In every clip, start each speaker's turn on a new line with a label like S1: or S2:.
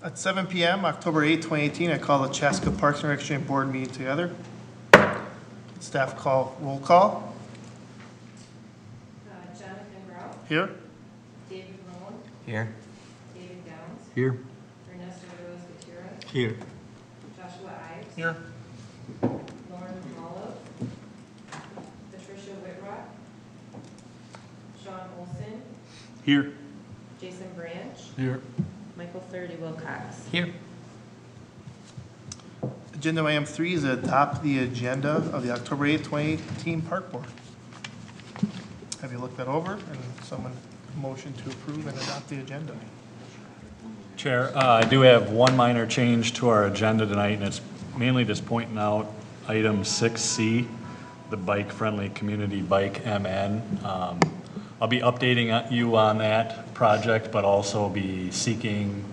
S1: At 7 p.m., October 8, 2018, I call the Chaska Parks and Recreation Board meeting together. Staff call, roll call.
S2: Jonathan Grau.
S1: Here.
S2: David Rowan.
S3: Here.
S2: David Downs.
S3: Here.
S2: Ernesto Rose Gutierrez.
S3: Here.
S2: Joshua Ives.
S1: Here.
S2: Lauren Mallow. Patricia Whitrock. Sean Olson.
S1: Here.
S2: Jason Branch.
S3: Here.
S2: Michael Flaherty Wilcox.
S3: Here.
S1: Agenda item 3 is adopt the agenda of the October 8, 2018 Park Board. Have you looked that over and someone motion to approve and adopt the agenda?
S4: Chair, I do have one minor change to our agenda tonight, and it's mainly just pointing out item 6C, the bike-friendly community bike MN. I'll be updating you on that project, but also be seeking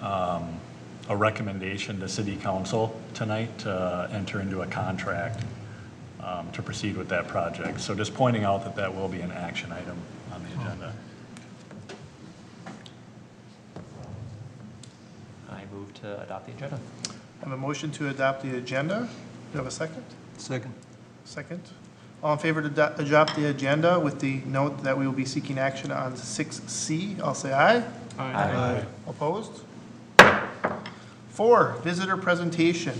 S4: a recommendation to City Council tonight to enter into a contract to proceed with that project. So just pointing out that that will be an action item on the agenda.
S3: I move to adopt the agenda.
S1: I have a motion to adopt the agenda. Do you have a second?
S3: Second.
S1: Second. All in favor to adopt the agenda with the note that we will be seeking action on 6C, I'll say aye.
S3: Aye.
S1: Opposed? 4, visitor presentation.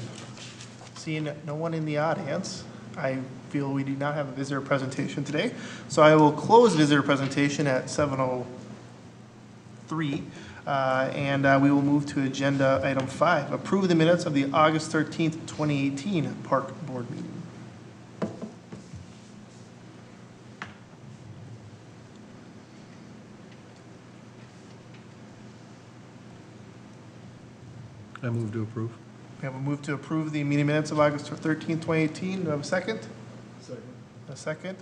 S1: Seeing no one in the audience, I feel we do not have a visitor presentation today. So I will close visitor presentation at 7:03. And we will move to agenda item 5, approve the minutes of the August 13th, 2018 Park Board meeting.
S5: I move to approve.
S1: We have a move to approve the meeting minutes of August 13th, 2018. Do I have a second?
S5: Second.
S1: A second.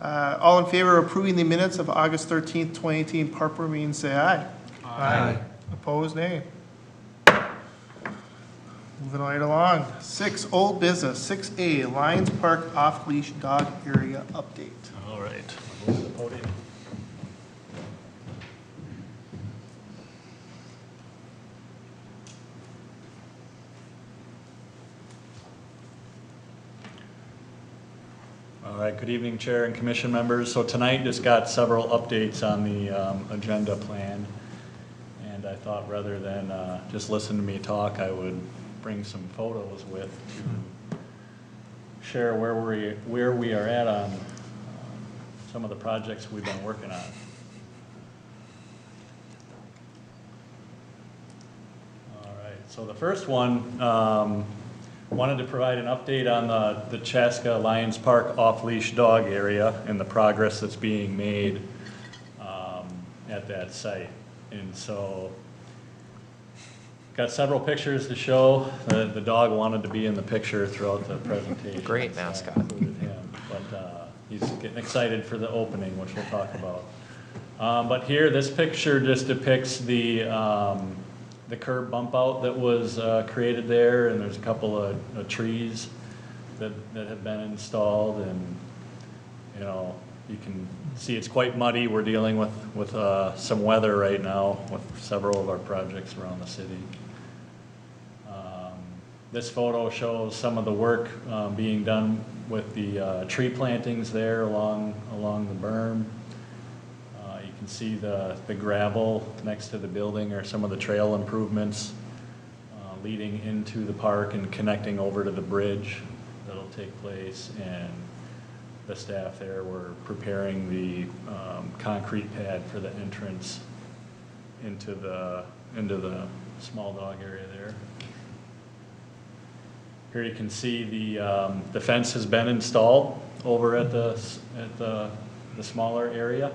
S1: All in favor of approving the minutes of August 13th, 2018 Park Board meeting, say aye.
S5: Aye.
S1: Opposed, nay. Moving right along. 6, old business. 6A, Lions Park off-leash dog area update.
S4: All right, I'll move to the podium. All right, good evening, Chair and Commission members. So tonight just got several updates on the agenda plan. And I thought rather than just listen to me talk, I would bring some photos with to share where we are at on some of the projects we've been working on. All right, so the first one, wanted to provide an update on the Chaska Lions Park off-leash dog area and the progress that's being made at that site. And so, got several pictures to show. The dog wanted to be in the picture throughout the presentation.
S3: Great
S4: so I
S3: mascot.
S4: included him. But he's getting excited for the opening, which we'll talk about. But here, this picture just depicts the curb bump out that was created there, and there's a couple of trees that have been installed, and you know, you can see it's quite muddy. We're dealing with some weather right now with several of our projects around the city. This photo shows some of the work being done with the tree plantings there along the berm. You can see the gravel next to the building or some of the trail improvements leading into the park and connecting over to the bridge that'll take place. And the staff there were preparing the concrete pad for the entrance into the small dog area there. Here you can see the fence has been installed over at the smaller area.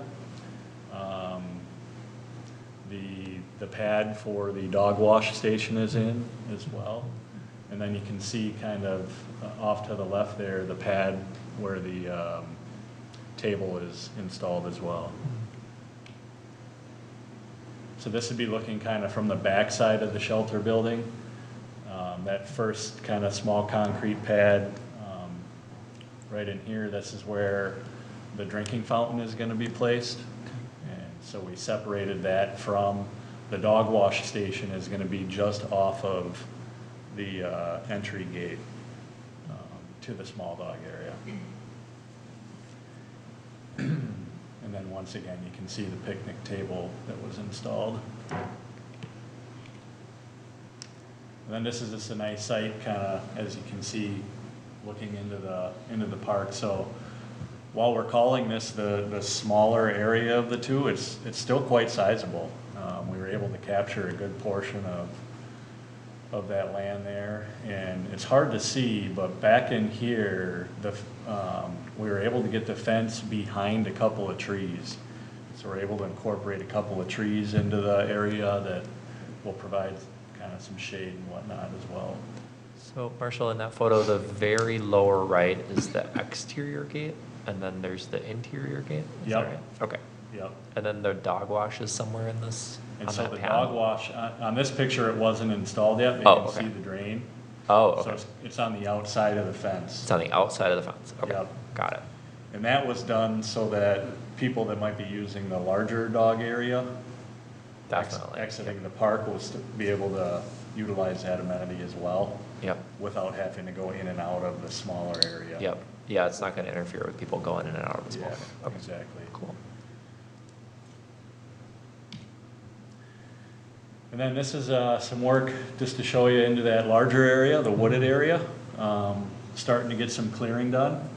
S4: The pad for the dog wash station is in as well. And then you can see kind of off to the left there, the pad where the table is installed as well. So this would be looking kind of from the back side of the shelter building. That first kind of small concrete pad right in here, this is where the drinking fountain is going to be placed. And so we separated that from the dog wash station is gonna be just off of the entry gate to the small dog area. And then once again, you can see the picnic table that was installed. And then this is just a nice site, kind of, as you can see, looking into the park. So while we're calling this the smaller area of the two, it's still quite sizable. We were able to capture a good portion of that land there, and it's hard to see, but back in here, we were able to get the fence behind a couple of trees. So we're able to incorporate a couple of trees into the area that will provide kind of some shade and whatnot as well.
S3: So Marshall, in that photo, the very lower right is the exterior gate, and then there's the interior gate? Is that
S4: Yep.
S3: right? Okay.
S4: Yep.
S3: And then the dog wash is somewhere in this,
S4: And
S3: on
S4: so
S3: that
S4: the
S3: panel?
S4: dog wash, on this picture, it wasn't installed yet, but
S3: Oh,
S4: you can
S3: okay.
S4: see the drain.
S3: Oh,
S4: So
S3: okay.
S4: it's on the outside of the fence.
S3: It's on the outside of the fence. Okay,
S4: Yep.
S3: got it.
S4: And that was done so that people that might be using the larger dog area,
S3: Definitely.
S4: exiting the park, will be able to utilize that amenity as well,
S3: Yep,
S4: without having to go in and out of the smaller area.
S3: yep. Yeah, it's not gonna interfere with people going in and out of the small.
S4: Yeah,
S3: Okay,
S4: exactly.
S3: cool.
S4: And then this is some work just to show you into that larger area, the wooded area. Starting to get some clearing done.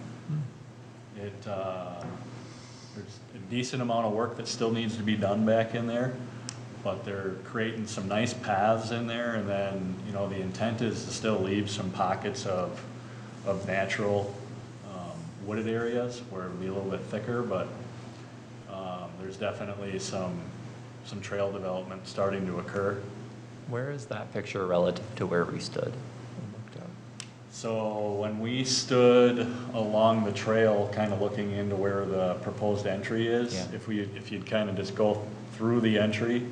S4: There's a decent amount of work that still needs to be done back in there, but they're creating some nice paths in there, and then, you know, the intent is to still leave some pockets of natural wooded areas where it'll be a little bit thicker, but there's definitely some trail development starting to occur.
S3: Where is that picture relative to where we stood? and looked at?
S4: So when we stood along the trail, kind of looking into where the proposed entry is,
S3: Yeah.
S4: if you'd kind of just go through the entry,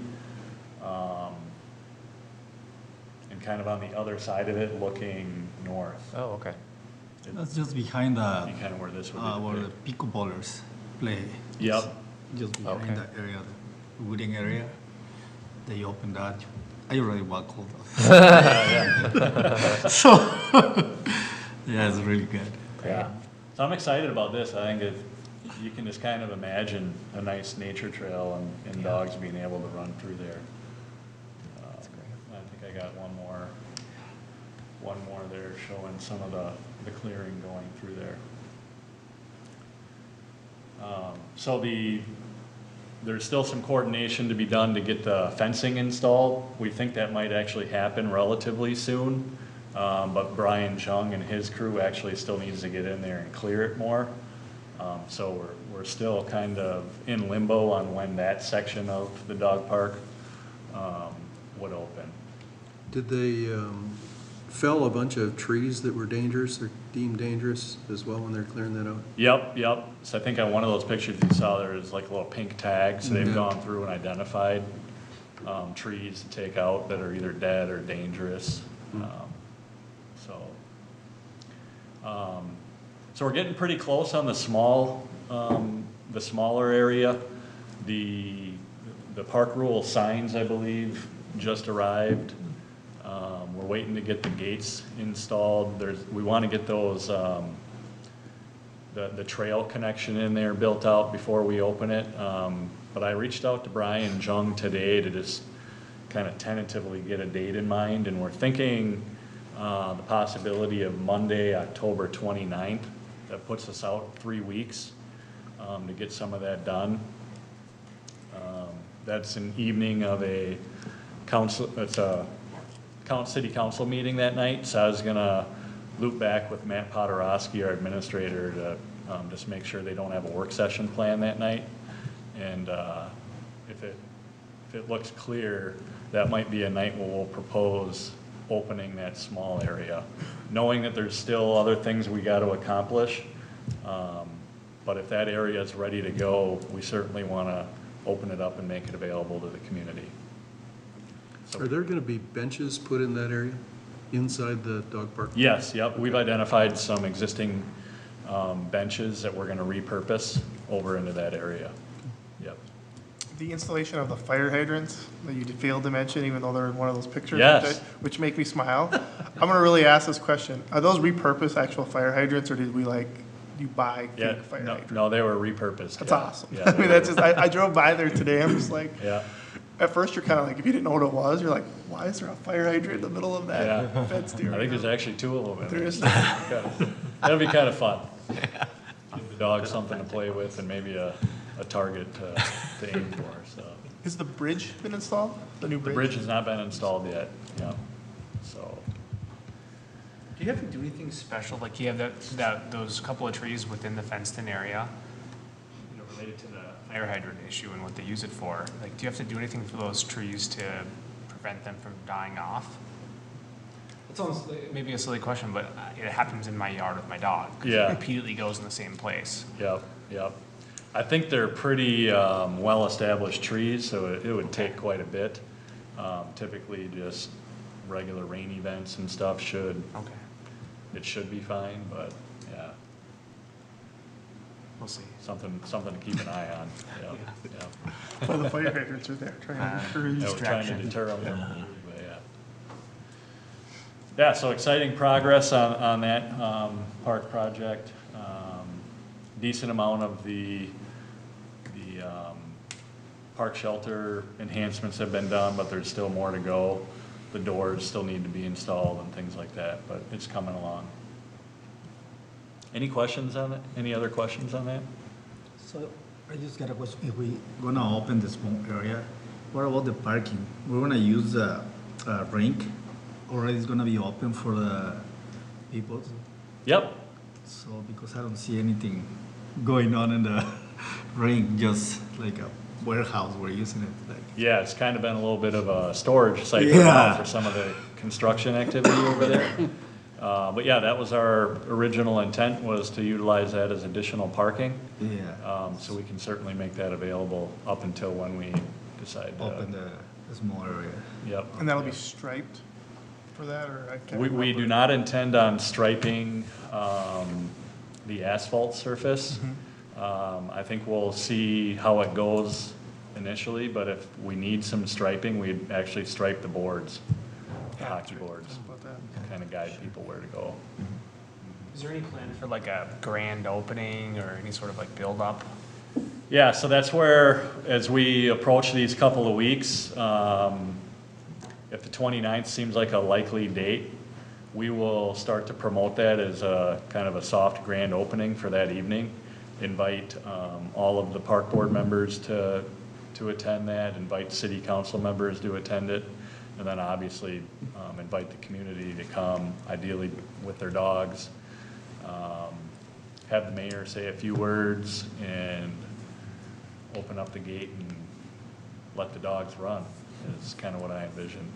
S4: and kind of on the other side of it, looking north.
S3: Oh, okay.
S6: That's just behind the
S4: Be kind of where this would
S6: where the
S4: be.
S6: pickleballers play.
S4: Yep.
S6: Just behind
S3: Okay.
S6: that area, the wooding area. They opened that. I already walked all those. So yeah, it's really good.
S4: Yeah. So I'm excited about this. I think you can just kind of imagine a nice nature trail and
S3: Yeah.
S4: dogs being able to run through there.
S3: That's great.
S4: I think I got one more there showing some of the clearing going through there. So there's still some coordination to be done to get the fencing installed. We think that might actually happen relatively soon. But Brian Jung and his crew actually still needs to get in there and clear it more. So we're still kind of in limbo on when that section of the dog park would open.
S5: Did they fell a bunch of trees that were dangerous or deemed dangerous as well when they're clearing that out?
S4: Yep. So I think on one of those pictures you saw, there was like a little pink tag, so they've
S5: Mhm.
S4: gone through and identified trees to take out that are either dead or dangerous. So we're getting pretty close on the smaller area. The park rule signs, I believe, just arrived. We're waiting to get the gates installed. We want to get those, the trail connection in there built out before we open it. But I reached out to Brian Jung today to just kind of tentatively get a date in mind, and we're thinking the possibility of Monday, October 29th. That puts us out 3 weeks to get some of that done. That's an evening of a council, it's a city council meeting that night, so I was gonna loop back with Matt Podorowski, our administrator, to just make sure they don't have a work session planned that night. And if it looks clear, that might be a night where we'll propose opening that small area, knowing that there's still other things we got to accomplish. But if that area is ready to go, we certainly want to open it up and make it available to the community. So-
S5: Are there going to be benches put in that area, inside the dog park?
S4: Yes, yep, we've identified some existing benches that we're going to repurpose over into that area. Yep.
S1: The installation of the fire hydrants that you failed to mention, even though they're in one of those pictures,
S4: Yes.
S1: which make me smile. I'm gonna really ask this question. Are those repurposed actual fire hydrants, or did we you buy
S4: Yeah,
S1: fake fire
S4: no,
S1: hydrants?
S4: no, they were repurposed.
S1: That's
S4: yeah.
S1: awesome.
S4: Yeah,
S1: I
S4: they
S1: mean, that's
S4: were.
S1: just, I drove by there today, I'm just like,
S4: Yeah,
S1: at first you're kind of like, if you didn't know what it was, you're like, why is there a fire hydrant in the middle of that
S4: Yeah.
S1: fenced
S4: I
S1: area?
S4: think there's actually 2 of them. in
S1: There is.
S4: That'd be kind of fun. Give the dog something to play with and maybe a target to aim for, so.
S1: Has the bridge been installed? The new
S4: The
S1: bridge?
S4: bridge has not been installed yet, yeah, so.
S7: Do you have to do anything special, like you have those couple of trees within the fenced-in area, you know, related to the fire hydrant issue and what they use it for? Like, do you have to do anything for those trees to prevent them from dying off? It sounds maybe a silly question, but it happens in my yard with my dog. 'Cause
S4: Yeah.
S7: it repeatedly goes in the same place.
S4: Yep, yep. I think they're pretty well-established trees, so it would take quite a bit. Typically, just regular rain events and stuff
S7: Okay,
S4: it should be fine, but, yeah,
S7: we'll see.
S4: something to keep an eye on, yeah.
S1: Well, the fire hydrants are there, trying to encourage.
S4: Yeah, we're trying to
S7: Distraction.
S4: deter them from moving, but yeah. Yeah, so exciting progress on that park project. Decent amount of the park shelter enhancements have been done, but there's still more to go. The doors still need to be installed and things like that, but it's coming along. Any questions on it? Any other questions on that?
S6: So I just got a question. If we gonna open the small area, what about the parking? We're gonna use the rink, or it's gonna be open for the people?
S4: Yep.
S6: So because I don't see anything going on in the rink, just like a warehouse we're using it like.
S4: Yeah, it's kind of been a little bit of a storage site
S6: Yeah.
S4: for some of the construction activity over there. But yeah, that was our original intent, was to utilize that as additional parking.
S6: Yeah.
S4: So we can certainly make that available up until when we decide to.
S6: Open the small area.
S4: Yep.
S1: And that'll be striped for that, or I can't
S4: We
S1: remember.
S4: do not intend on striping the asphalt surface. I think we'll see how it goes initially, but if we need some striping, we'd actually stripe the boards, the
S1: Yeah,
S4: hockey
S1: that's right.
S4: boards,
S1: Just about that.
S4: kind of guide people where to go.
S7: Is there any plan for like a grand opening or any sort of like build-up?
S4: Yeah, so that's where, as we approach these couple of weeks, if the 29th seems like a likely date, we will start to promote that as a kind of a soft grand opening for that evening. Invite all of the park board members to attend that, invite city council members to attend it, and then obviously invite the community to come, ideally with their dogs. Have the mayor say a few words and open up the gate and let the dogs run, is kind of what I envision.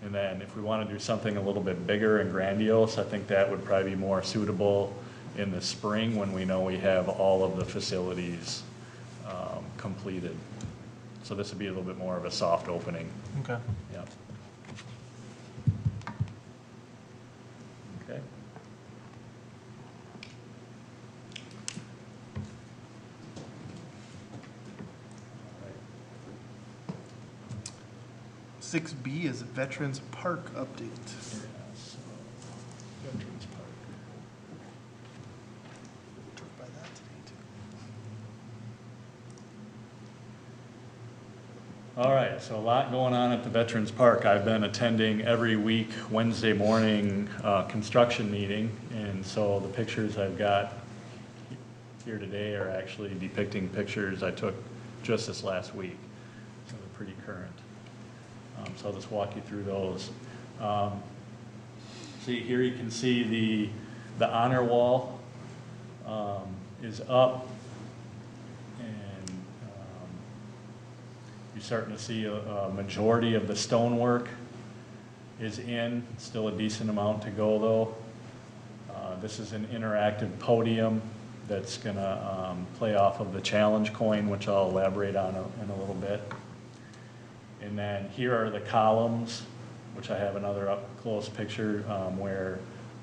S4: And then if we want to do something a little bit bigger and grandiose, I think that would probably be more suitable in the spring when we know we have all of the facilities completed. So this would be a little bit more of a soft opening.
S7: Okay.
S4: Yep. Okay.
S1: 6B is Veterans Park update.
S4: Veterans Park.
S1: Drove by that today, too.
S4: All right, so a lot going on at the Veterans Park. I've been attending every week Wednesday morning construction meeting, and so the pictures I've got here today are actually depicting pictures I took just this last week, so they're pretty current. So I'll just walk you through those. See, here you can see the honor wall is up, and you're starting to see a majority of the stonework is in. Still a decent amount to go, though. This is an interactive podium that's going to play off of the challenge coin, which I'll elaborate on in a little bit. And then here are the columns, which I have another up-close picture where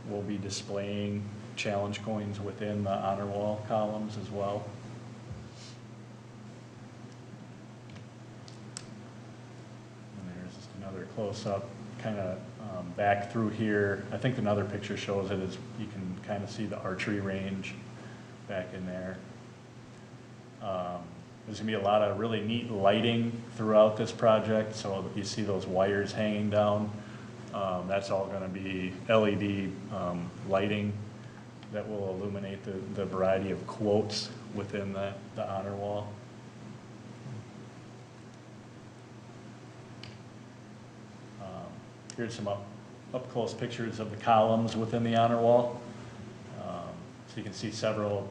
S4: we'll be displaying challenge coins within the honor wall columns as well. close up, kind of back through here. I think another picture shows it as you can kind of see the archery range back in there. There's gonna be a lot of really neat lighting throughout this project, so you see those wires hanging down. That's all gonna be LED lighting that will illuminate the variety of quotes within the honor wall. Here's some up-close pictures of the columns within the honor wall. So you can see several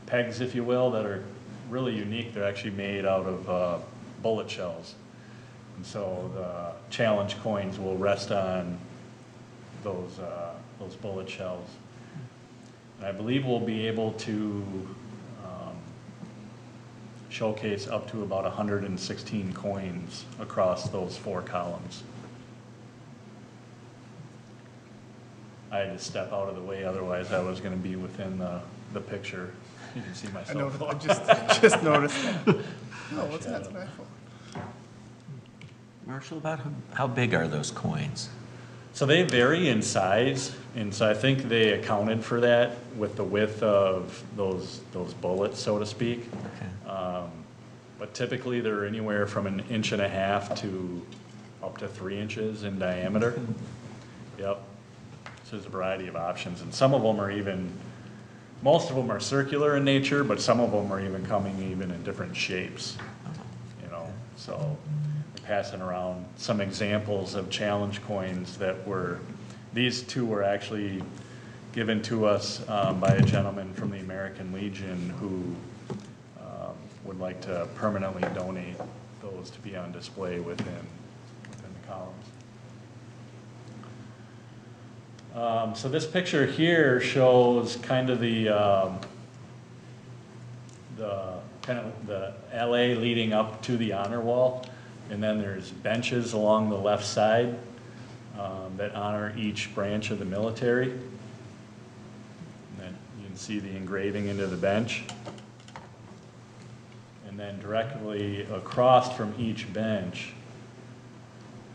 S4: pegs, if you will, that are really unique. They're actually made out of bullet shells. And so the challenge coins will rest on those bullet shells. And I believe we'll be able to showcase up to about 116 coins across those 4 columns. I had to step out of the way, otherwise I was going to be within the picture. You can see
S1: I
S4: myself.
S1: noticed, I just noticed that. Oh, what's that? It's an iPhone.
S8: Marshall, about how big are those coins?
S4: So they vary in size, and so I think they accounted for that with the width of those bullets, so to speak.
S8: Okay.
S4: But typically they're anywhere from 1.5 inches to up to 3 inches in diameter. Yep. So there's a variety of options, and some of them are even, most of them are circular in nature, but some of them are even coming even in different shapes, you know. So we're passing around some examples of challenge coins that were, these 2 were actually given to us by a gentleman from the American Legion who would like to permanently donate those to be on display within the columns. So this picture here shows kind of the alley leading up to the honor wall, and then there's benches along the left side that honor each branch of the military. And then you can see the engraving into the bench. And then directly across from each bench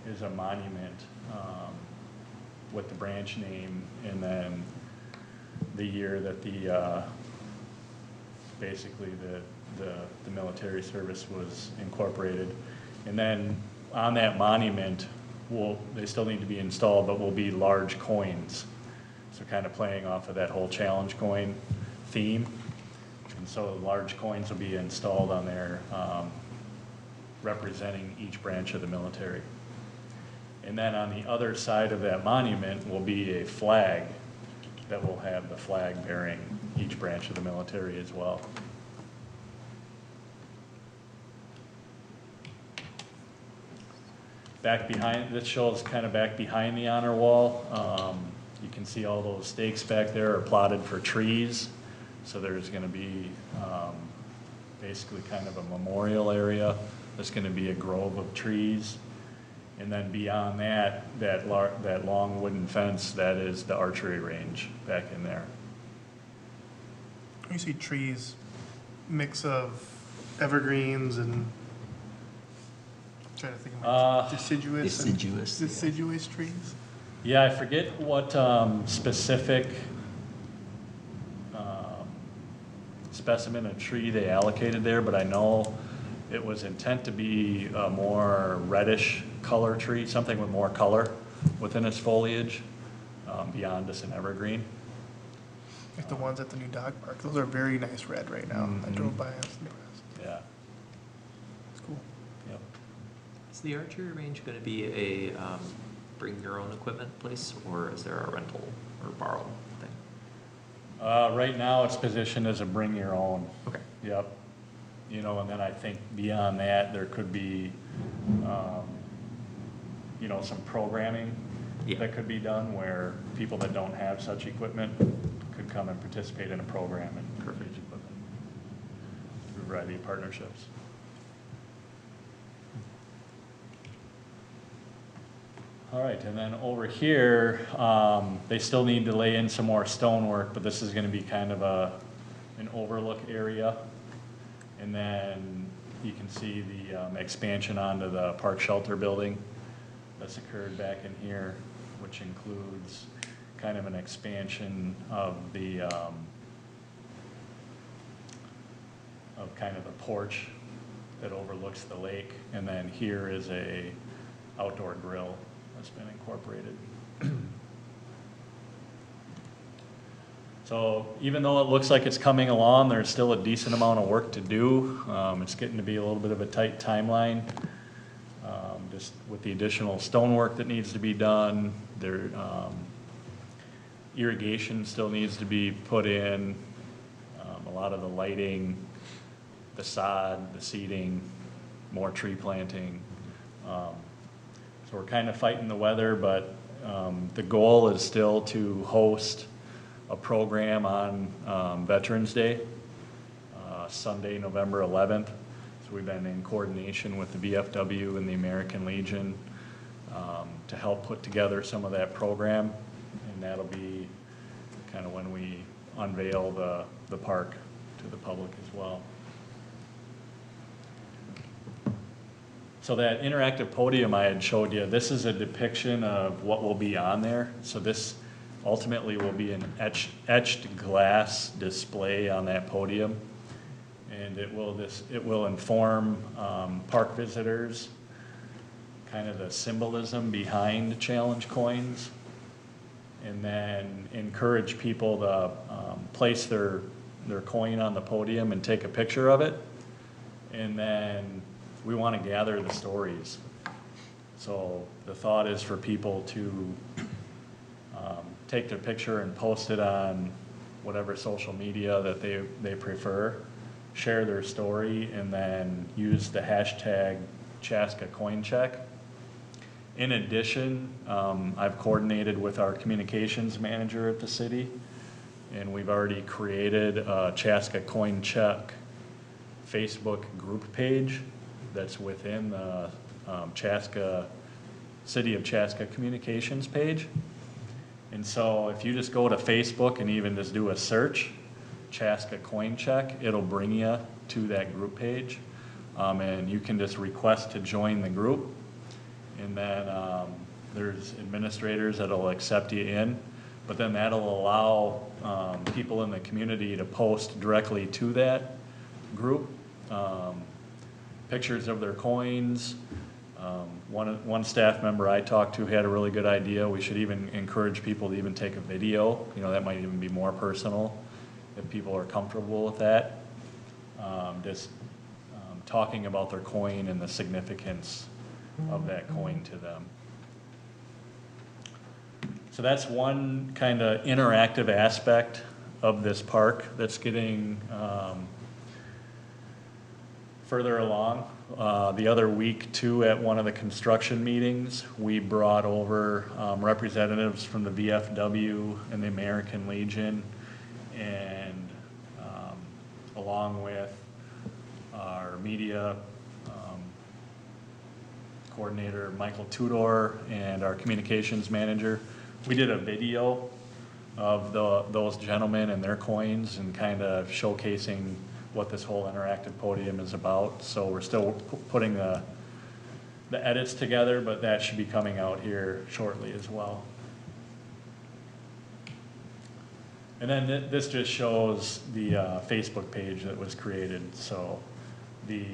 S4: is a monument with the branch name, and then the year that basically the military service was incorporated. And then on that monument, they still need to be installed, but will be large coins. So kind of playing off of that whole challenge coin theme. And so large coins will be installed on there representing each branch of the military. And then on the other side of that monument will be a flag that will have the flag bearing each branch of the military as well. Back behind, this shows kind of back behind the honor wall. You can see all those stakes back there are plotted for trees. So there's going to be basically kind of a memorial area. There's going to be a grove of trees. And then beyond that long wooden fence, that is the archery range back in there.
S1: You see trees, mix of evergreens and, I'm trying to think of my deciduous trees.
S4: Yeah, I forget what specific specimen of tree they allocated there, but I know it was intent to be a more reddish color tree, something with more color within its foliage, beyond just an evergreen.
S1: Like the ones at the new dog park. Those are very nice red right now. I drove by, I was impressed.
S4: Yeah.
S1: It's cool.
S4: Yep.
S3: Is the archery range going to be a bring your own equipment place, or is there a rental or borrow thing?
S4: Right now, it's positioned as a bring your own.
S3: Okay.
S4: Yep. You know, and then I think beyond that, there could be, you know, some programming that could be done where people that don't have such equipment could come and participate in a program and purchase equipment through a variety of partnerships. All right, and then over here, they still need to lay in some more stonework, but this is going to be kind of an overlook area. And then you can see the expansion onto the park shelter building that's occurred back in here, which includes kind of an expansion of the, of kind of the porch that overlooks the lake. And then here is a outdoor grill that's been incorporated. So even though it looks like it's coming along, there's still a decent amount of work to do. It's getting to be a little bit of a tight timeline. Just with the additional stonework that needs to be done, there, irrigation still needs to be put in, a lot of the lighting, the sod, the seeding, more tree planting. So we're kind of fighting the weather, but the goal is still to host a program on Veterans Day, Sunday, November 11th. So we've been in coordination with the VFW and the American Legion to help put together some of that program, and that'll be kind of when we unveil the park to the public as well. So that interactive podium I had showed you, this is a depiction of what will be on there. So this ultimately will be an etched glass display on that podium. And it will inform park visitors kind of the symbolism behind challenge coins, and then encourage people to place their coin on the podium and take a picture of it. And then we want to gather the stories. So the thought is for people to take their picture and post it on whatever social media that they prefer, share their story, and then use the hashtag Chaska Coin Check. In addition, I've coordinated with our communications manager at the city, and we've already created a Chaska Coin Check Facebook group page that's within the Chaska, City of Chaska communications page. And so if you just go to Facebook and even just do a search, Chaska Coin Check, it'll bring you to that group page. And you can just request to join the group. And then there's administrators that'll accept you in. But then that'll allow people in the community to post directly to that group. Pictures of their coins. One staff member I talked to had a really good idea. We should even encourage people to even take a video. You know, that might even be more personal if people are comfortable with that. Just talking about their coin and the significance of that coin to them. So that's one kind of interactive aspect of this park that's getting further along. The other week too, at one of the construction meetings, we brought over representatives from the VFW and the American Legion, and along with our media coordinator, Michael Tudor, and our communications manager. We did a video of those gentlemen and their coins and kind of showcasing what this whole interactive podium is about. So we're still putting the edits together, but that should be coming out here shortly as well. And then this just shows the Facebook page that was created. So the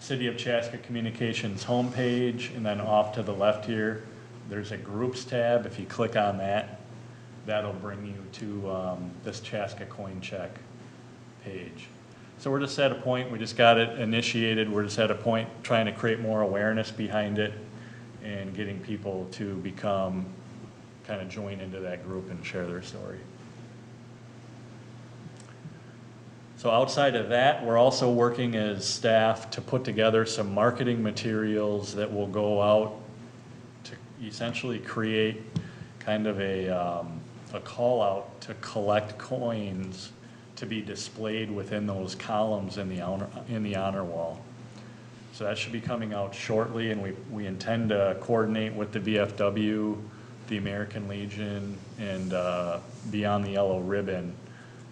S4: City of Chaska Communications homepage, and then off to the left here, there's a groups tab. If you click on that, that'll bring you to this Chaska Coin Check page. So we're just at a point, we just got it initiated, we're just at a point trying to create more awareness behind it and getting people to become, kind of join into that group and share their story. So outside of that, we're also working as staff to put together some marketing materials that will go out to essentially create kind of a call out to collect coins to be displayed within those columns in the honor wall. So that should be coming out shortly, and we intend to coordinate with the VFW, the American Legion, and Beyond the Yellow Ribbon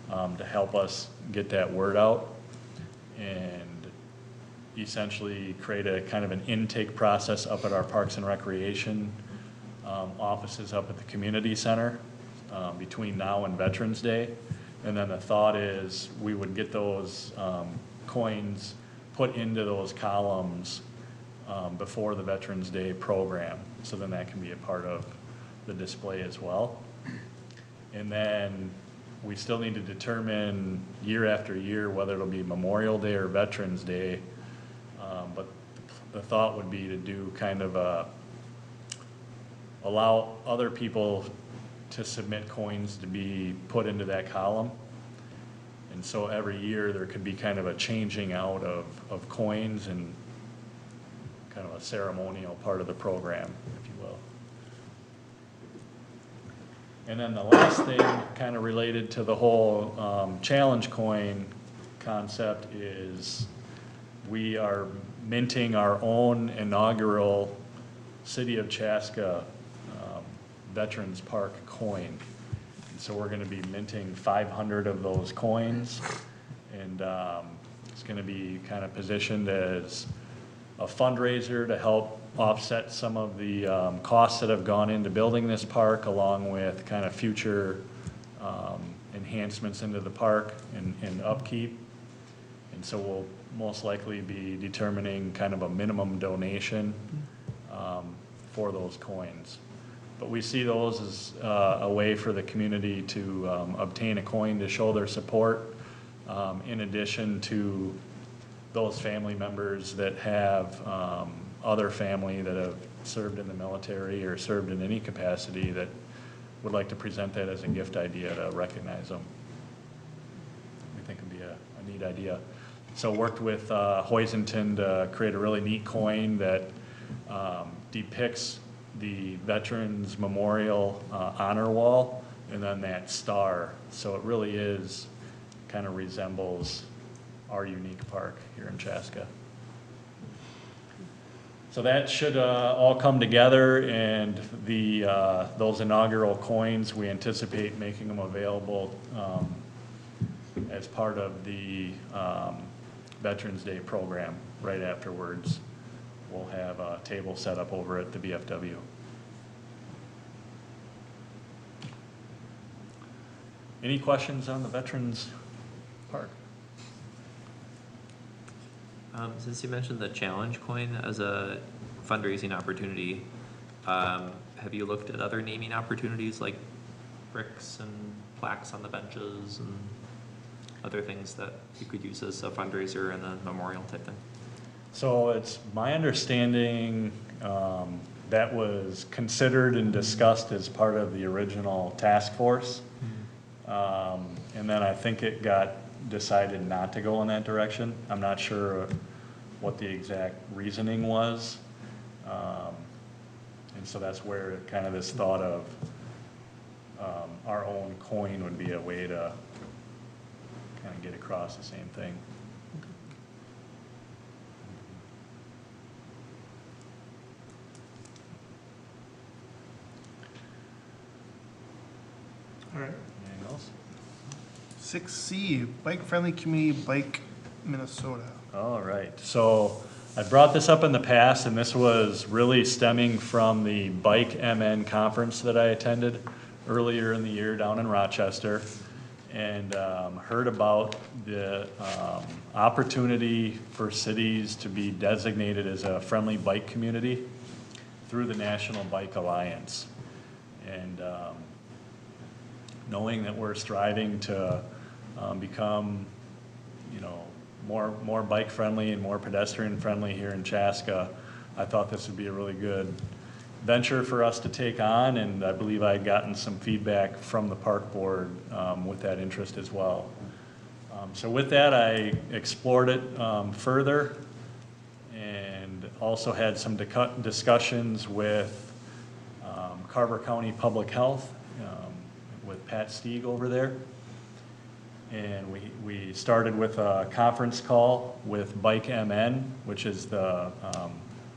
S4: to help us get that word out. And essentially create a kind of an intake process up at our Parks and Recreation offices up at the community center between now and Veterans Day. And then the thought is we would get those coins put into those columns before the Veterans Day program. So then that can be a part of the display as well. And then we still need to determine year after year whether it'll be Memorial Day or Veterans Day. But the thought would be to do kind of allow other people to submit coins to be put into that column. And so every year there could be kind of a changing out of coins and kind of a ceremonial part of the program, if you will. And then the last thing kind of related to the whole challenge coin concept is we are minting our own inaugural City of Chaska Veterans Park coin. And so we're going to be minting 500 of those coins, and it's going to be kind of positioned as a fundraiser to help offset some of the costs that have gone into building this park, along with kind of future enhancements into the park and upkeep. And so we'll most likely be determining kind of a minimum donation for those coins. But we see those as a way for the community to obtain a coin to show their support, in addition to those family members that have other family that have served in the military or served in any capacity that would like to present that as a gift idea to recognize them. We think it'd be a neat idea. So worked with Hoisington to create a really neat coin that depicts the Veterans Memorial honor wall and then that star. So it really is, kind of resembles our unique park here in Chaska. So that should all come together, and the those inaugural coins, we anticipate making them available as part of the Veterans Day program right afterwards. We'll have a table set up over at the VFW. Any questions on the Veterans Park?
S3: Since you mentioned the challenge coin as a fundraising opportunity, have you looked at other naming opportunities like bricks and plaques on the benches and other things that you could use as a fundraiser and a memorial type thing?
S4: So it's my understanding that was considered and discussed as part of the original task force. And then I think it got decided not to go in that direction. I'm not sure what the exact reasoning was. And so that's where kind of this thought of our own coin would be a way to kind of get across the same thing.
S1: All right.
S4: Anything else?
S1: 6C, bike-friendly community, Bike Minnesota.
S4: All right, so I brought this up in the past, and this was really stemming from the Bike MN conference that I attended earlier in the year down in Rochester, and heard about the opportunity for cities to be designated as a friendly bike community through the National Bike Alliance. And knowing that we're striving to become, you know, more bike friendly and more pedestrian friendly here in Chaska, I thought this would be a really good venture for us to take on, and I believe I had gotten some feedback from the park board with that interest as well. So with that, I explored it further and also had some discussions with Carver County Public Health, with Pat Stieg over there. And we started with a conference call with Bike MN, which is the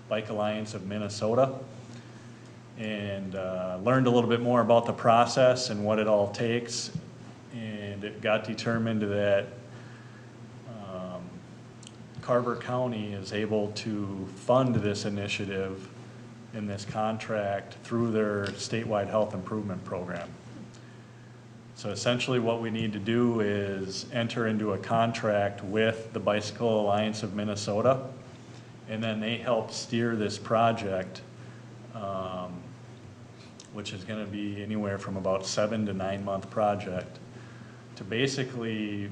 S4: Bike Alliance of Minnesota, and learned a little bit more about the process and what it all takes. And it got determined that Carver County is able to fund this initiative in this contract through their statewide health improvement program. So essentially what we need to do is enter into a contract with the Bicycle Alliance of Minnesota, and then they help steer this project, which is going to be anywhere from about 7 to 9 month project, to basically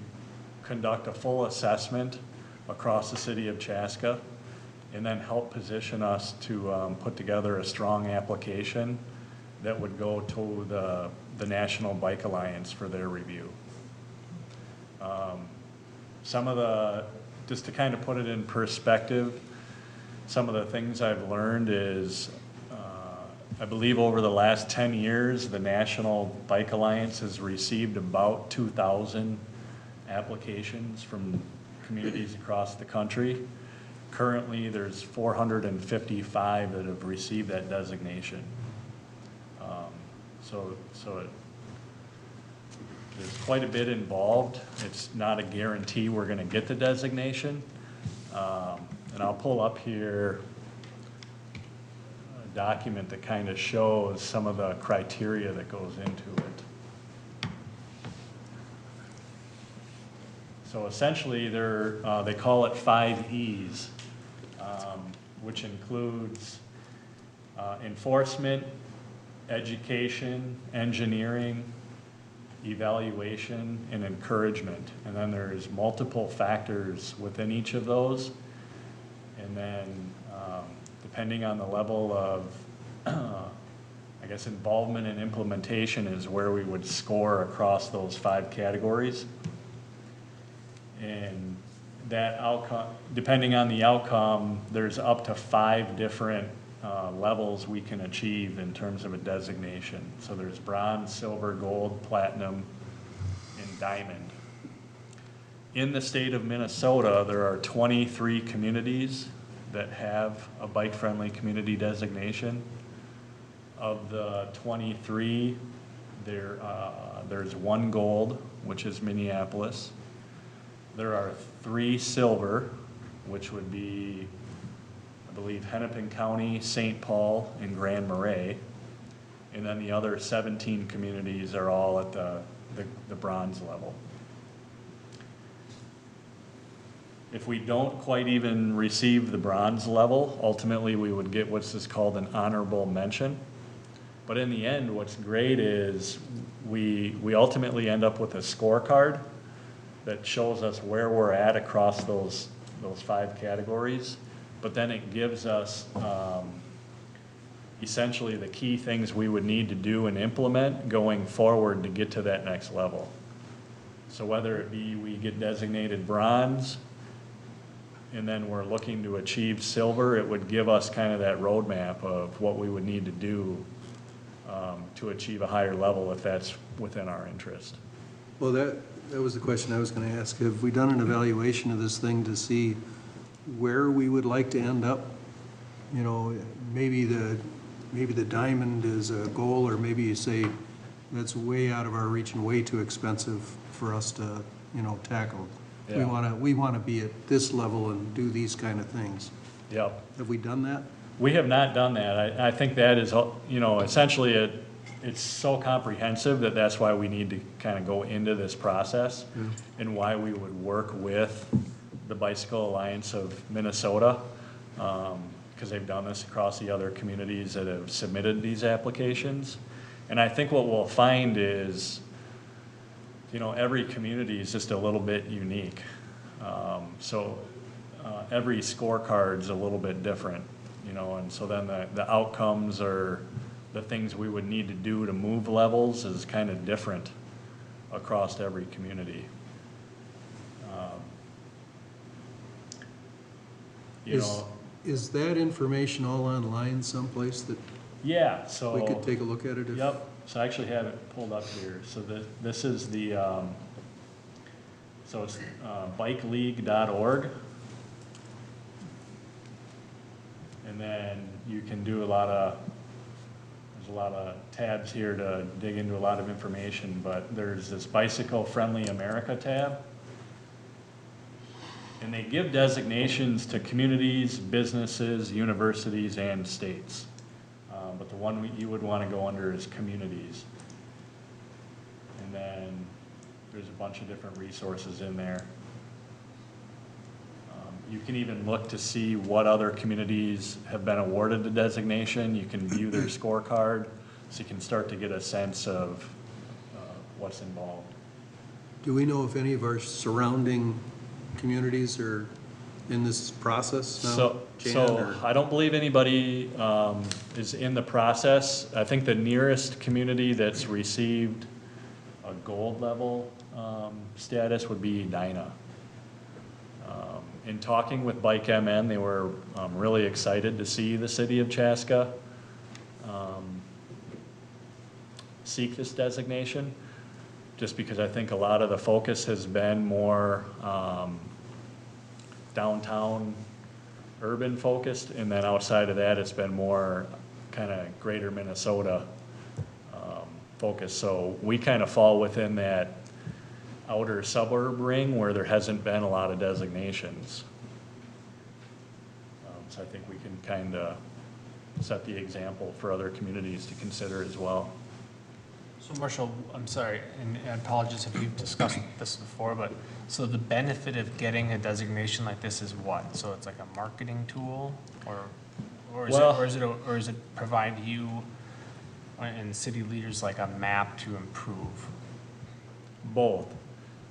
S4: conduct a full assessment across the city of Chaska, and then help position us to put together a strong application that would go to the National Bike Alliance for their review. Some of the, just to kind of put it in perspective, some of the things I've learned is, I believe over the last 10 years, the National Bike Alliance has received about 2,000 applications from communities across the country. Currently, there's 455 that have received that designation. There's quite a bit involved. It's not a guarantee we're going to get the designation. And I'll pull up here a document that kind of shows some of the criteria that goes into it. So essentially, they call it 5 E's, which includes enforcement, education, engineering, evaluation, and encouragement. And then there's multiple factors within each of those. And then depending on the level of, I guess, involvement and implementation is where we would score across those 5 categories. And that outcome, depending on the outcome, there's up to 5 different levels we can achieve in terms of a designation. So there's bronze, silver, gold, platinum, and diamond. In the state of Minnesota, there are 23 communities that have a bike-friendly community designation. Of the 23, there's 1 gold, which is Minneapolis. There are 3 silver, which would be, I believe, Hennepin County, St. Paul, and Grand Marais. And then the other 17 communities are all at the bronze level. If we don't quite even receive the bronze level, ultimately we would get what's called an honorable mention. But in the end, what's great is we ultimately end up with a scorecard that shows us where we're at across those 5 categories. But then it gives us essentially the key things we would need to do and implement going forward to get to that next level. So whether it be we get designated bronze, and then we're looking to achieve silver, it would give us kind of that roadmap of what we would need to do to achieve a higher level if that's within our interest.
S5: Well, that was the question I was going to ask. Have we done an evaluation of this thing to see where we would like to end up? You know, maybe the diamond is a goal, or maybe you say that's way out of our reach and way too expensive for us to, you know, tackle.
S4: Yeah.
S5: We want to be at this level and do these kind of things.
S4: Yep.
S5: Have we done that?
S4: We have not done that. I think that is, you know, essentially it's so comprehensive that that's why we need to kind of go into this process, and why we would work with the Bicycle Alliance of Minnesota, because they've done this across the other communities that have submitted these applications. And I think what we'll find is, you know, every community is just a little bit unique. Every scorecard's a little bit different, you know, and so then the outcomes or the things we would need to do to move levels is kind of different across every community.
S5: Is that information all online someplace that
S4: Yeah, so.
S5: we could take a look at it?
S4: Yep, so I actually have it pulled up here. So this is the, so it's bikeleague.org. And then you can do there's a lot of tabs here to dig into a lot of information, but there's this Bicycle Friendly America tab. And they give designations to communities, businesses, universities, and states. But the one you would want to go under is communities. And then there's a bunch of different resources in there. You can even look to see what other communities have been awarded the designation. You can view their scorecard, so you can start to get a sense of what's involved.
S5: Do we know if any of our surrounding communities are in this process now?
S4: So
S5: Jan, or-
S4: I don't believe anybody is in the process. I think the nearest community that's received a gold level status would be Edina. In talking with Bike MN, they were really excited to see the city of Chaska seek this designation, just because I think a lot of the focus has been more downtown urban focused, and then outside of that, it's been more kind of greater Minnesota focused. So we kind of fall within that outer suburb ring where there hasn't been a lot of designations. So I think we can kind of set the example for other communities to consider as well.
S7: So Marshall, I'm sorry, and apologies if you've discussed this before, but so the benefit of getting a designation like this is what? So it's like a marketing tool, or is it provide you and city leaders like a map to improve?
S4: Both.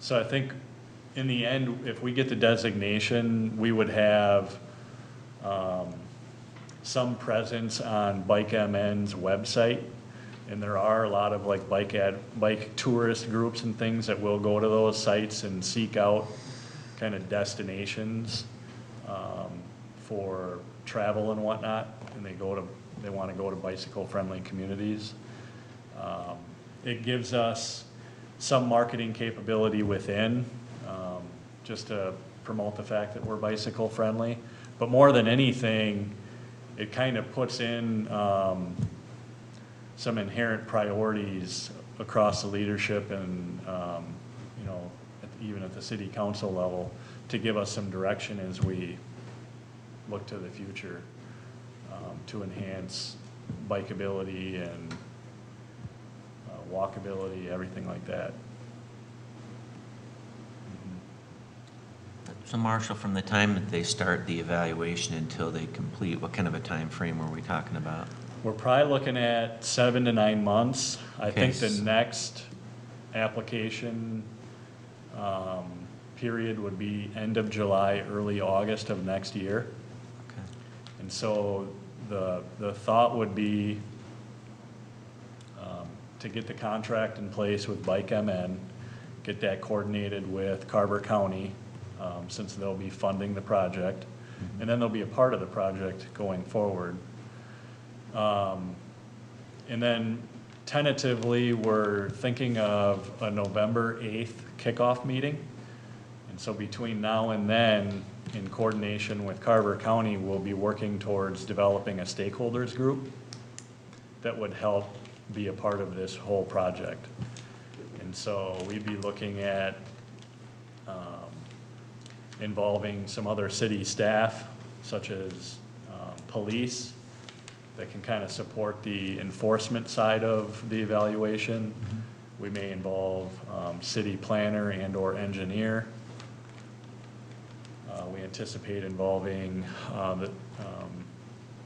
S4: So I think in the end, if we get the designation, we would have some presence on Bike MN's website. And there are a lot of like bike tourist groups and things that will go to those sites and seek out kind of destinations for travel and whatnot. And they want to go to bicycle friendly communities. It gives us some marketing capability within, just to promote the fact that we're bicycle friendly. But more than anything, it kind of puts in some inherent priorities across the leadership and, even at the city council level, to give us some direction as we look to the future, to enhance bikeability and walkability, everything like that.
S8: So Marshall, from the time that they start the evaluation until they complete, what kind of a time frame are we talking about?
S4: We're probably looking at 7 to 9 months. I think the
S8: Okay.
S4: next application period would be end of July, early August of next year.
S8: Okay.
S4: And so the thought would be to get the contract in place with Bike MN, get that coordinated with Carver County, since they'll be funding the project, and then they'll be a part of the project going forward. And then tentatively, we're thinking of a November 8th kickoff meeting. And so between now and then, in coordination with Carver County, we'll be working towards developing a stakeholders group that would help be a part of this whole project. And so we'd be looking at involving some other city staff, such as police, that can kind of support the enforcement side of the evaluation. We may involve city planner and or engineer. We anticipate involving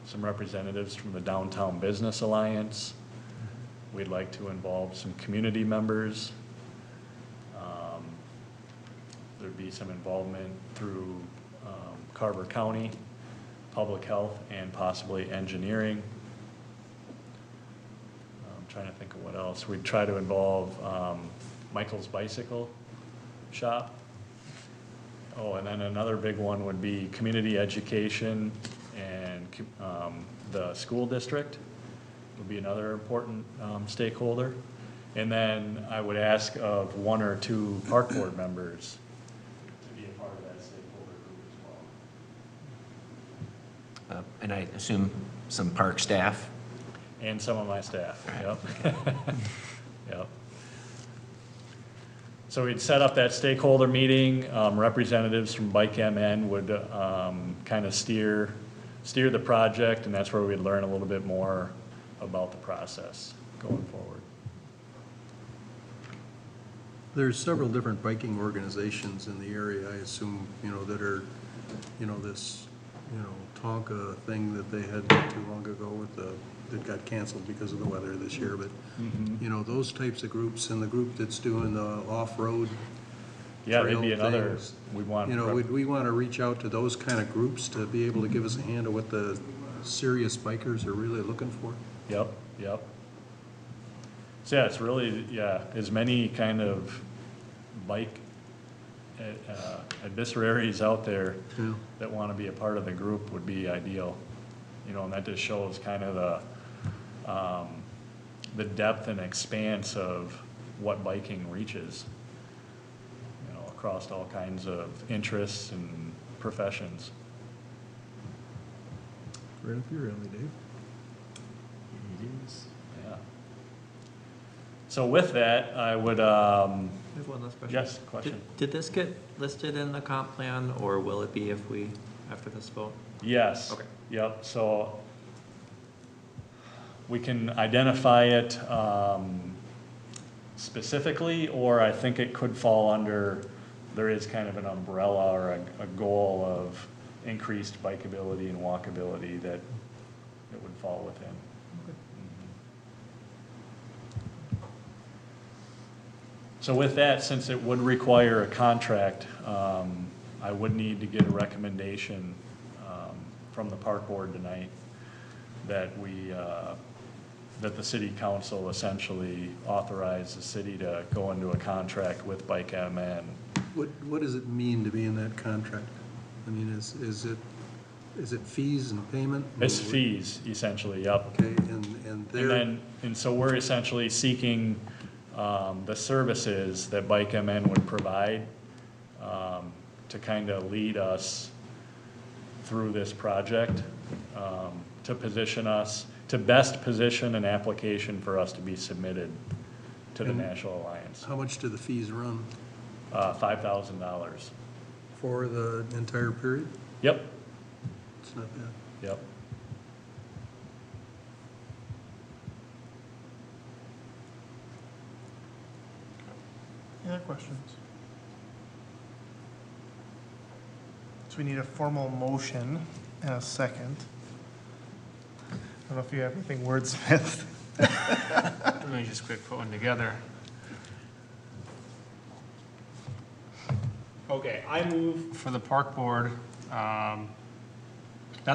S4: some representatives from the Downtown Business Alliance. We'd like to involve some community members. There'd be some involvement through Carver County, public health, and possibly engineering. I'm trying to think of what else. We'd try to involve Michael's Bicycle Shop. Oh, and then another big one would be community education and the school district would be another important stakeholder. And then I would ask of 1 or 2 park board members to be a part of that stakeholder group as well.
S8: And I assume some park staff?
S4: And some of my staff, yep. Yep. So we'd set up that stakeholder meeting. Representatives from Bike MN would kind of steer the project, and that's where we'd learn a little bit more about the process going forward.
S5: There's several different biking organizations in the area, I assume, that are, this, Tonka thing that they had not too long ago with that got canceled because of the weather this year, but, those types of groups, and the group that's doing the off-road
S4: Yeah, they'd be
S5: trail
S4: another,
S5: things,
S4: we'd want.
S5: would we want to reach out to those kind of groups to be able to give us a hand of what the serious bikers are really looking for?
S4: Yep. So yeah, it's really, as many kind of bike adversaries out there
S5: Yeah.
S4: that want to be a part of the group would be ideal. And that just shows kind of the depth and expanse of what biking reaches, across all kinds of interests and professions.
S5: Right up your alley, Dave.
S4: Yeah. So with that, I would,
S3: I have one last question.
S4: yes, question.
S3: Did this get listed in the comp plan, or will it be after this vote?
S4: Yes.
S3: Okay.
S4: Yep, so we can identify it specifically, or I think it could fall under, there is kind of an umbrella or a goal of increased bikeability and walkability that it would fall within. So with that, since it would require a contract, I would need to get a recommendation from the park board tonight that that the city council essentially authorize the city to go into a contract with Bike MN.
S5: What does it mean to be in that contract? I mean, is it fees and payment?
S4: It's fees, essentially, yep.
S5: Okay, and they're.
S4: And so we're essentially seeking the services that Bike MN would provide to kind of lead us through this project, to position us, to best position an application for us to be submitted to the National Alliance.
S5: How much do the fees run?
S4: $5,000.
S5: For the entire period?
S4: Yep,
S5: It's not bad.
S4: yep.
S1: Any other questions? So we need a formal motion and a second. I don't know if you have anything wordsmithed.
S7: Let me just quick put one together. Okay, I move for the park board, that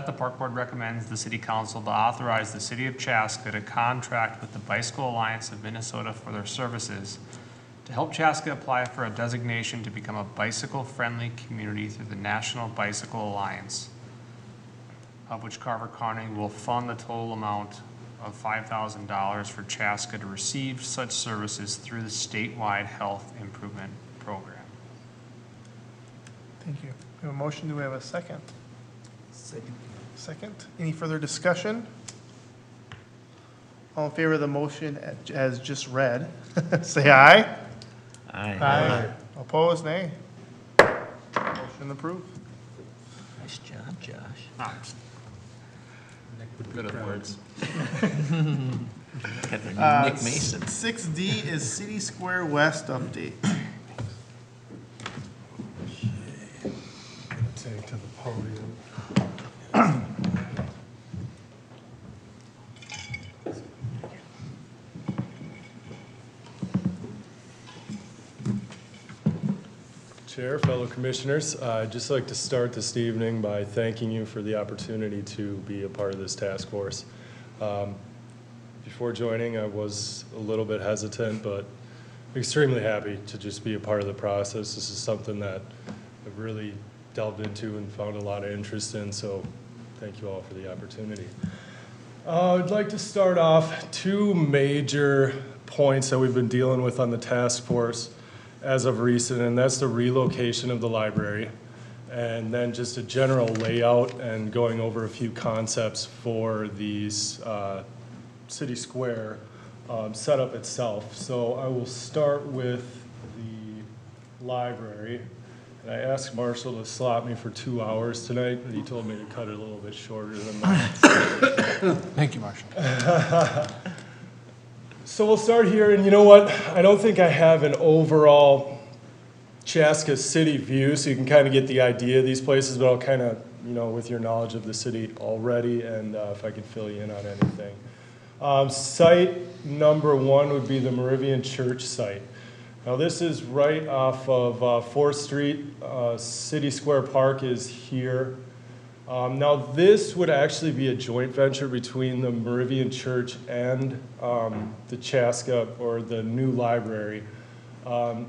S7: the park board recommends the city council to authorize the city of Chaska to contract with the Bicycle Alliance of Minnesota for their services to help Chaska apply for a designation to become a bicycle-friendly community through the National Bicycle Alliance, of which Carver County will fund the total amount of $5,000 for Chaska to receive such services through the statewide health improvement program.
S1: Thank you. We have a motion. Do we have a second?
S6: Second.
S1: Second. Any further discussion? All in favor of the motion as just read, say aye.
S8: Aye.
S1: Opposed, nay. Motion approved.
S8: Nice job, Josh.
S7: Good at words.
S8: Got the Nick Mason.
S1: 6D is City Square West update.
S5: Take to the podium.
S9: Chair, fellow commissioners, I'd just like to start this evening by thanking you for the opportunity to be a part of this task force. Before joining, I was a little bit hesitant, but extremely happy to just be a part of the process. This is something that I've really delved into and found a lot of interest in, so thank you all for the opportunity. I'd like to start off two major points that we've been dealing with on the task force as of recent, and that's the relocation of the library, and then just a general layout and going over a few concepts for the city square setup itself. So I will start with the library. And I asked Marshall to slot me for 2 hours tonight, but he told me to cut it a little bit shorter than that.
S7: Thank you, Marshall.
S9: So we'll start here, and you know what? I don't think I have an overall Chaska city view, so you can kind of get the idea of these places, but I'll kind of, with your knowledge of the city already, and if I can fill you in on anything. Site number 1 would be the Moravian Church site. Now this is right off of 4th Street. City Square Park is here. Now this would actually be a joint venture between the Moravian Church and the Chaska, or the new library.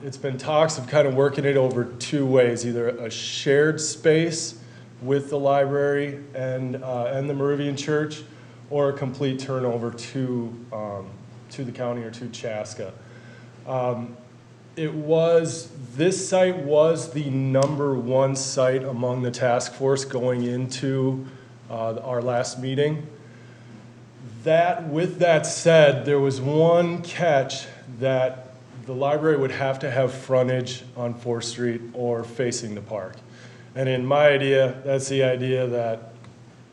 S9: It's been talks of kind of working it over 2 ways, either a shared space with the library and the Moravian Church, or a complete turnover to the county or to Chaska. This site was the #1 site among the task force going into our last meeting. With that said, there was one catch, that the library would have to have frontage on 4th Street or facing the park. And in my idea, that's the idea that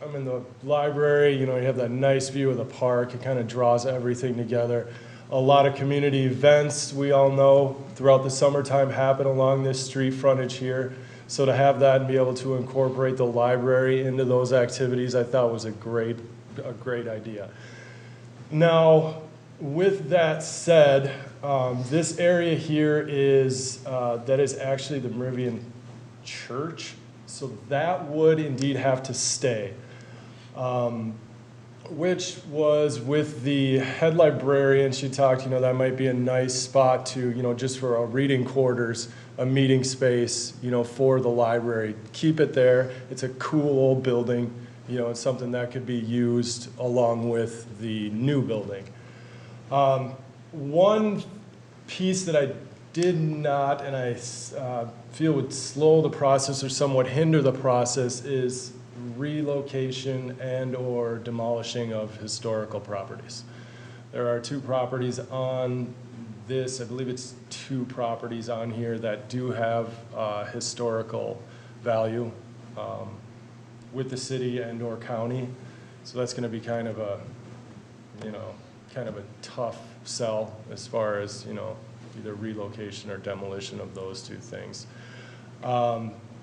S9: I'm in the library, you have that nice view of the park, it kind of draws everything together. A lot of community events, we all know, throughout the summertime happen along this street frontage here. So to have that and be able to incorporate the library into those activities, I thought was a great idea. Now, with that said, this area here is actually the Moravian Church, so that would indeed have to stay. Which was with the head librarian, she talked, that might be a nice spot to, just for a reading quarters, a meeting space, for the library. Keep it there. It's a cool old building. It's something that could be used along with the new building. One piece that I did not, and I feel would slow the process or somewhat hinder the process, is relocation and/or demolishing of historical properties. There are 2 properties on this, I believe it's 2 properties on here that do have historical value with the city and/or county. So that's going to be kind of a tough sell as far as, either relocation or demolition of those 2 things.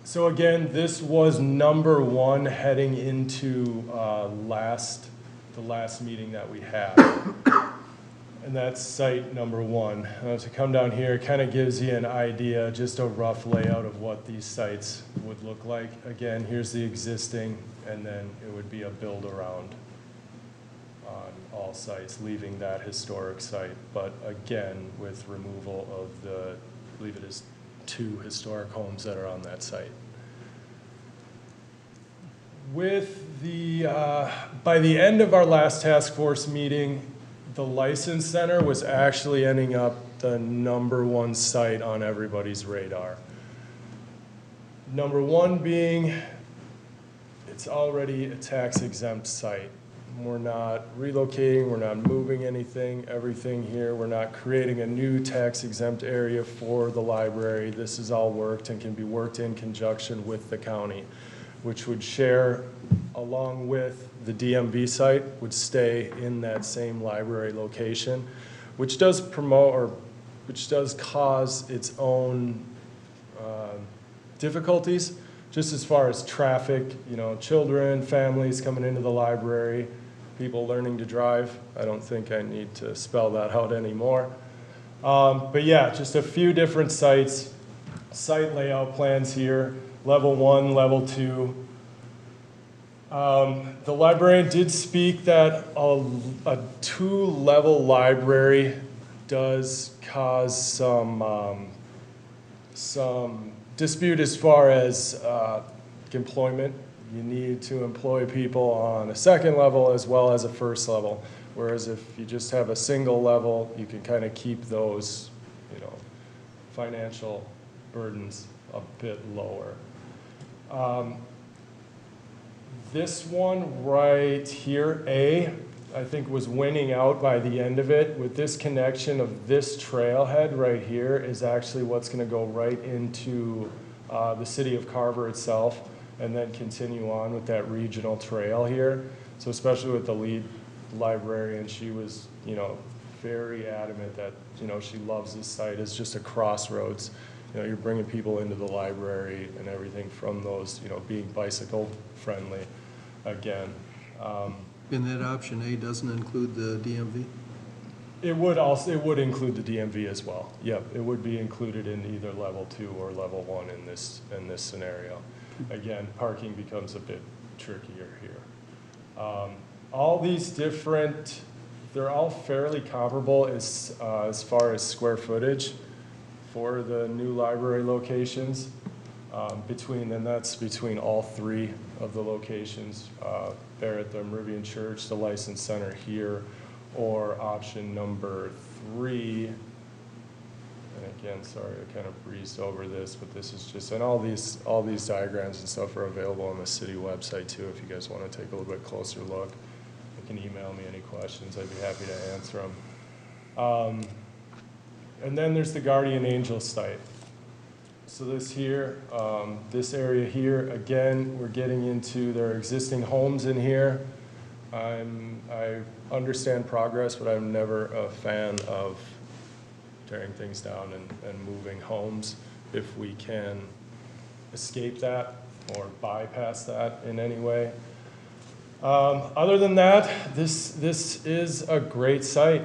S9: So again, this was #1 heading into the last meeting that we had. And that's site #1. To come down here, it kind of gives you an idea, just a rough layout of what these sites would look like. Again, here's the existing, and then it would be a build around on all sites, leaving that historic site. But again, with removal of I believe it is 2 historic homes that are on that site. By the end of our last task force meeting, the License Center was actually ending up the #1 site on everybody's radar. #1 being, it's already a tax exempt site. We're not relocating, we're not moving everything here. We're not creating a new tax exempt area for the library. This is all worked and can be worked in conjunction with the county, which would share along with the DMV site, would stay in that same library location, which does cause its own difficulties, just as far as traffic, children, families coming into the library, people learning to drive. I don't think I need to spell that out anymore. But yeah, just a few different sites, site layout plans here, level 1, level 2. The librarian did speak that a 2-level library does cause some dispute as far as employment. You need to employ people on a 2nd level as well as a 1st level. Whereas if you just have a single level, you can kind of keep those, financial burdens a bit lower. This one right here, A, I think, was winning out by the end of it. With this connection of this trailhead right here is actually what's going to go right into the city of Carver itself, and then continue on with that regional trail here. So especially with the lead librarian, she was, very adamant that, she loves this site. It's just a crossroads. You're bringing people into the library and everything from those, being bicycle friendly again.
S5: And that option A doesn't include the DMV?
S9: It would include the DMV as well. Yep, it would be included in either level 2 or level 1 in this scenario. Again, parking becomes a bit trickier here. All these different, they're all fairly comparable as far as square footage for the new library locations. That's between all 3 of the locations, there at the Meridian Church, the License Center here, or option number 3. And again, sorry, I kind of breezed over this, but this is just, and all these diagrams and stuff are available on the city website too. If you guys want to take a little bit closer look, you can email me any questions. I'd be happy to answer them. And then there's the Guardian Angel site. So this here, this area here, again, we're getting into their existing homes in here. I understand progress, but I'm never a fan of tearing things down and moving homes if we can escape that or bypass that in any way. Other than that, this is a great site.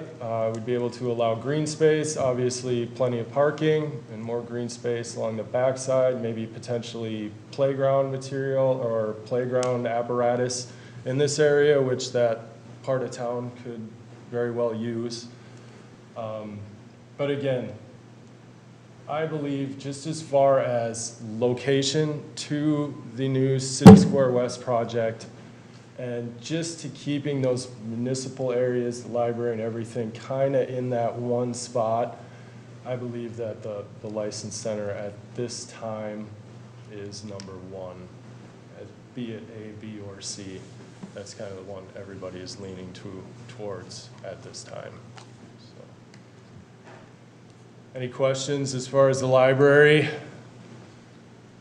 S9: We'd be able to allow green space, obviously plenty of parking and more green space along the backside, maybe potentially playground material or playground apparatus in this area, which that part of town could very well use. But again, I believe just as far as location to the new City Square West project, and just to keeping those municipal areas, the library and everything kind of in that one spot, I believe that the License Center at this time is number 1, be it A, B, or C. That's kind of the one everybody is leaning towards at this time. So, any questions as far as the library?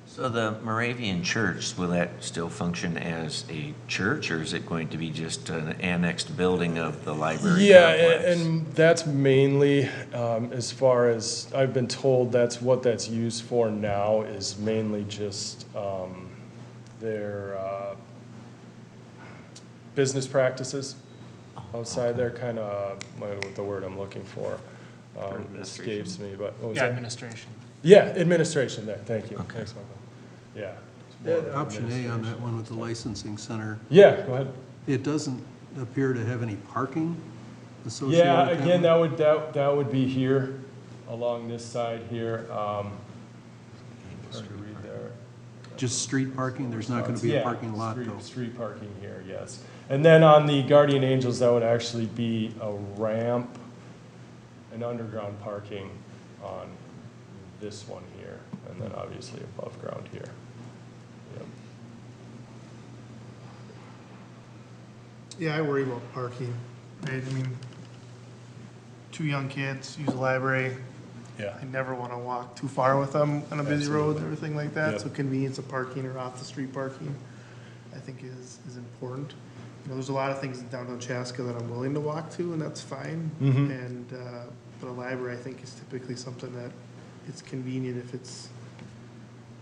S8: So the Moravian Church, will that still function as a church, or is it going to be just an annexed building of the library complex?
S9: And that's mainly, as far as I've been told, that's what that's used for now, is mainly just their business practices outside there, kind of the word I'm looking for escapes me, but what was that?
S7: Administration.
S9: Yeah, administration there, thank you.
S8: Okay.
S9: Thanks, Michael. Yeah.
S5: Option A on that one with the licensing center,
S9: Yeah, go ahead.
S5: it doesn't appear to have any parking associated
S9: Yeah,
S5: with
S9: again,
S5: that one?
S9: that would be here, along this side here. Hard to read there.
S5: Just street parking? There's not going to be a
S9: Yeah,
S5: parking lot, though?
S9: street parking here, yes. And then on the Guardian Angels, that would actually be a ramp and underground parking on this one here, and then obviously above ground here. Yep.
S1: Yeah, I worry about parking, right? I mean, 2 young kids use a library.
S9: Yeah,
S1: I never want to walk too far with them on a busy road and
S9: Absolutely.
S1: everything like that.
S9: Yep.
S1: So convenience of parking or off the street parking, I think is important. There's a lot of things in downtown Chaska that I'm willing to walk to, and that's fine.
S9: Mhm.
S1: And, but a library, I think, is typically something that it's convenient if it's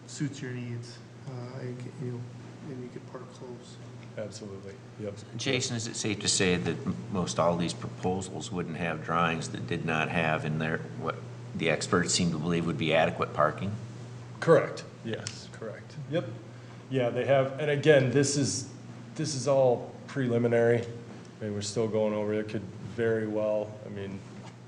S1: suits your needs. And you could park close.
S9: absolutely, yep.
S8: Jason, is it safe to say that most all these proposals wouldn't have drawings that did not have in there what the experts seem to believe would be adequate parking?
S9: Correct, yes, correct. Yep. Yeah, they have, and again, this is all preliminary. I mean, we're still going over, it could very well, I mean,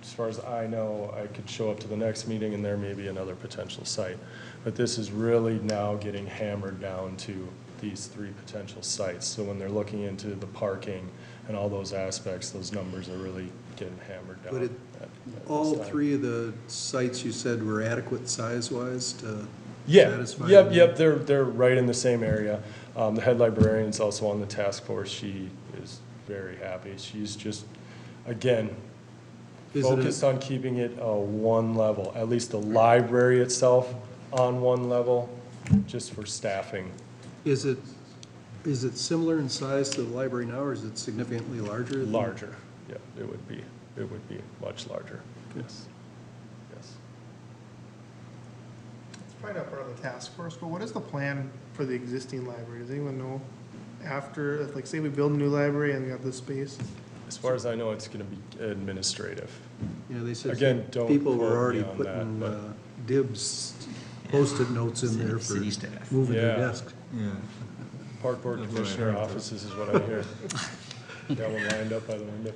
S9: as far as I know, I could show up to the next meeting and there may be another potential site. But this is really now getting hammered down to these 3 potential sites. So when they're looking into the parking and all those aspects, those numbers are really getting hammered down.
S5: But
S9: at
S5: All
S9: this time.
S5: 3 of the sites you said were adequate size-wise to
S9: Yeah,
S5: satisfy?
S9: yep, they're right in the same area. The head librarian's also on the task force. She is very happy. She's just, again,
S5: Is it a-
S9: focused on keeping it one level, at least the library itself on one level, just for staffing.
S5: Is it similar in size to the library now, or is it significantly larger?
S9: Larger, yeah, it would be much larger, yes, yes.
S1: It's probably not part of the task force, but what is the plan for the existing library? Does anyone know? After, if, like, say we build a new library and we have this space,
S9: As far as I know, it's gonna be administrative.
S5: Yeah, they said
S9: Again, don't
S5: people
S9: quote
S5: were
S9: me
S5: already
S9: on that,
S5: putting
S9: but-
S5: dibs, Post-it notes in there for
S8: City staff.
S5: moving their
S9: Yeah.
S5: desks.
S6: Yeah.
S9: Park board
S6: That's what I
S9: commissioner
S6: heard.
S9: offices is what I hear. Got one lined up by the window.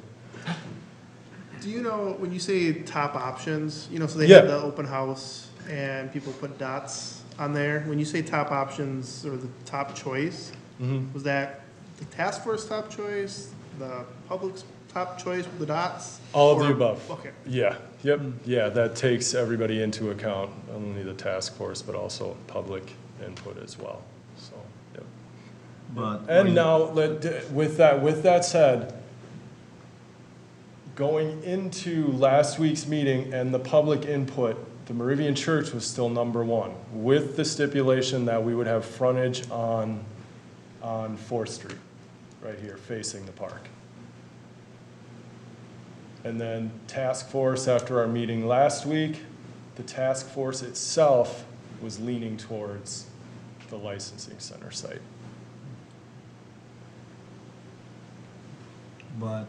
S1: do you know, when you say top options, you know, so they
S9: Yeah.
S1: have the open house and people put dots on there. When you say top options or the top choice,
S9: Mhm.
S1: was that the task force top choice, the public's top choice with the dots?
S9: All of the
S1: Or-
S9: above.
S1: Okay.
S9: Yeah, yep, yeah, that takes everybody into account, not only the task force, but also public input as well, so, yep.
S6: But.
S9: And now, with that said, going into last week's meeting and the public input, the Moravian Church was still number one, with the stipulation that we would have frontage on 4th Street, right here, facing the park. And then task force, after our meeting last week, the task force itself was leaning towards the licensing center site.
S6: But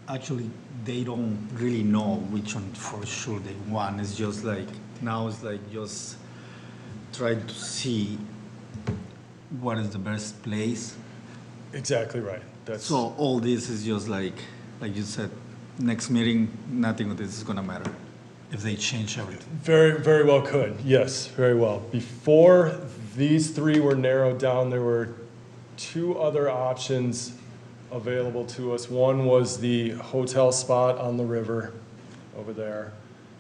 S6: actually, they don't really know which one for sure they want. It's just like, now it's like just trying to see what is the best place.
S9: Exactly right. That's,
S6: So all this is just like you said, next meeting, nothing of this is gonna matter if they change everything.
S9: very, very well could, yes, very well. Before these three were narrowed down, there were two other options available to us. One was the hotel spot on the river over there.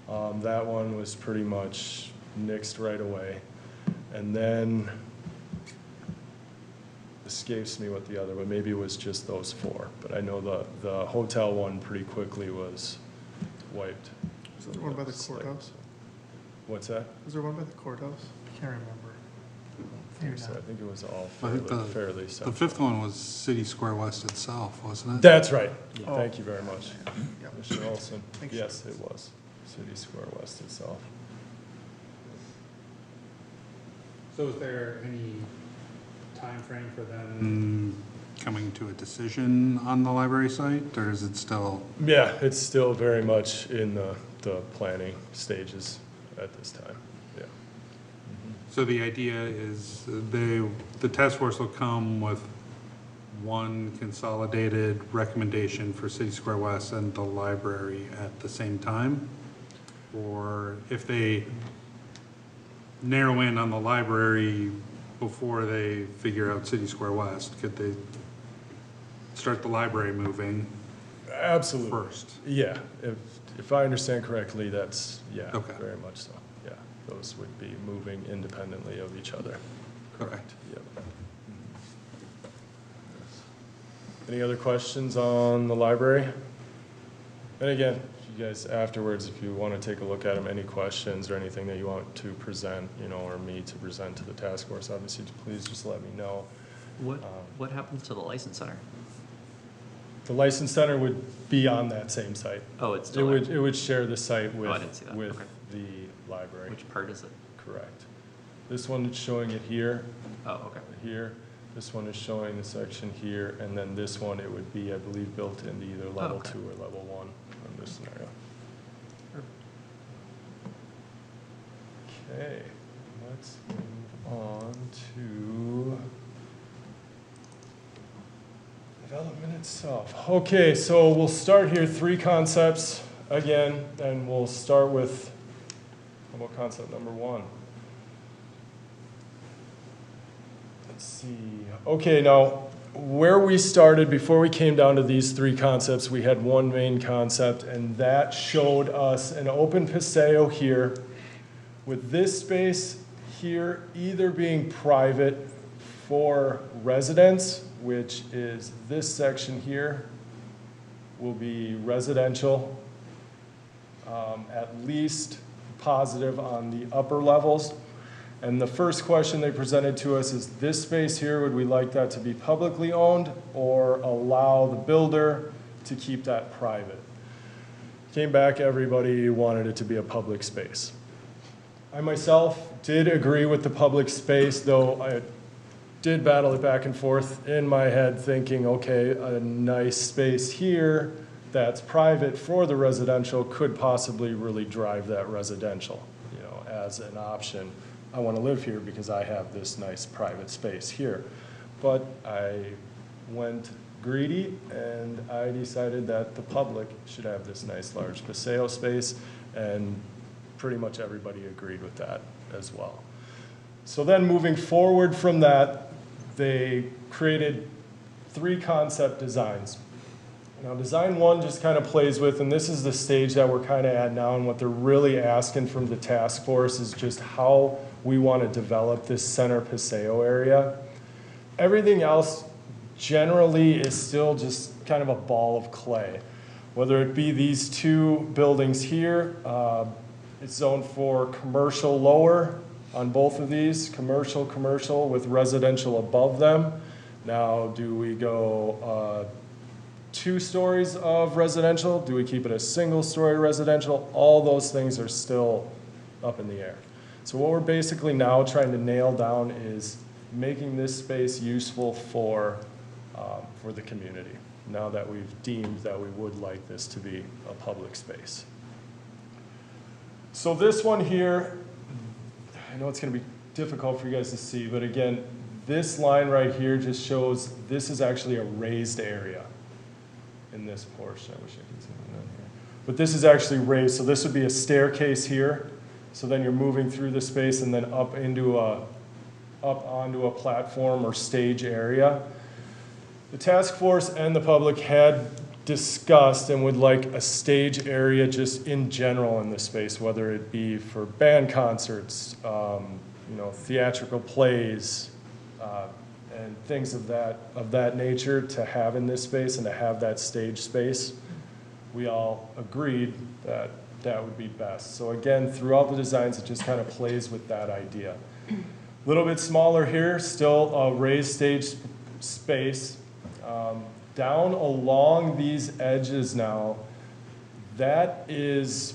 S9: That one was pretty much nixed right away. And then, escapes me what the other, but maybe it was just those four. But I know the hotel one pretty quickly was wiped.
S1: Is there one by the
S9: Slate.
S1: courthouse?
S9: What's that?
S1: Is there one by the courthouse? I can't remember. Maybe
S9: So I
S1: not.
S9: think it was all
S10: I think
S9: fairly
S10: the
S9: central.
S10: fifth one was City Square West itself, wasn't it?
S9: That's right.
S1: Oh.
S9: Thank you very much,
S1: Yep.
S9: Mr. Olson.
S1: Thanks.
S9: Yes, it was City Square West itself.
S10: So is there any time frame for them coming to a decision on the library site, or is it still?
S9: Yeah, it's still very much in the planning stages at this time, yeah.
S10: So the idea is the task force will come with one consolidated recommendation for City Square West and the library at the same time? Or if they narrow in on the library before they figure out City Square West, could they start the library moving
S9: Absolutely.
S10: first?
S9: Yeah, if I understand correctly, that's, yeah,
S10: Okay.
S9: very much so, yeah. Those would be moving independently of each other.
S10: Okay.
S9: Correct, yep. Any other questions on the library? And again, if you guys afterwards, if you want to take a look at them, any questions or anything that you want to present, or me to present to the task force, obviously, please just let me know.
S3: What happens to the license center?
S9: The license center would be on that same site.
S3: Oh, it's
S9: It
S3: still there.
S9: would, it would share the site
S3: Oh, I didn't see that.
S9: with
S3: Okay.
S9: the library.
S3: Which part is it?
S9: Correct. This one is showing it here,
S3: Oh, okay.
S9: here. This one is showing the section here, and then this one, it would be, I believe, built into either level
S3: okay.
S9: 2 or level 1 in this scenario. Okay, let's move on to development itself. Okay, so we'll start here, 3 concepts again, and we'll start with, how about concept number 1? Let's see. Okay, now, where we started, before we came down to these 3 concepts, we had one main concept, and that showed us an open paseo here, with this space here either being private for residents, which is this section here, will be residential, at least positive on the upper levels. And the first question they presented to us is, this space here, would we like that to be publicly owned or allow the builder to keep that private? Came back, everybody wanted it to be a public space. I myself did agree with the public space, though I did battle it back and forth in my head thinking, okay, a nice space here that's private for the residential could possibly really drive that residential, you know, as an option. I want to live here because I have this nice private space here. But I went greedy and I decided that the public should have this nice large paseo space, and pretty much everybody agreed with that as well. So then moving forward from that, they created 3 concept designs. Now design 1 just kind of plays with, and this is the stage that we're kind of at now, and what they're really asking from the task force is just how we want to develop this center paseo area. Everything else generally is still just kind of a ball of clay. Whether it be these 2 buildings here, it's zoned for commercial lower on both of these, commercial with residential above them. Now, do we go 2 stories of residential? Do we keep it a single-story residential? All those things are still up in the air. So what we're basically now trying to nail down is making this space useful for the community, now that we've deemed that we would like this to be a public space. So this one here, I know it's going to be difficult for you guys to see, but again, this line right here just shows this is actually a raised area in this portion. I wish I could zoom in on here. But this is actually raised, so this would be a staircase here. So then you're moving through the space and then up onto a platform or stage area. The task force and the public had discussed and would like a stage area just in general in this space, whether it be for band concerts, you know, theatrical plays, and things of that nature to have in this space and to have that stage space. We all agreed that that would be best. So again, throughout the designs, it just kind of plays with that idea. A little bit smaller here, still a raised stage space. Down along these edges now, that is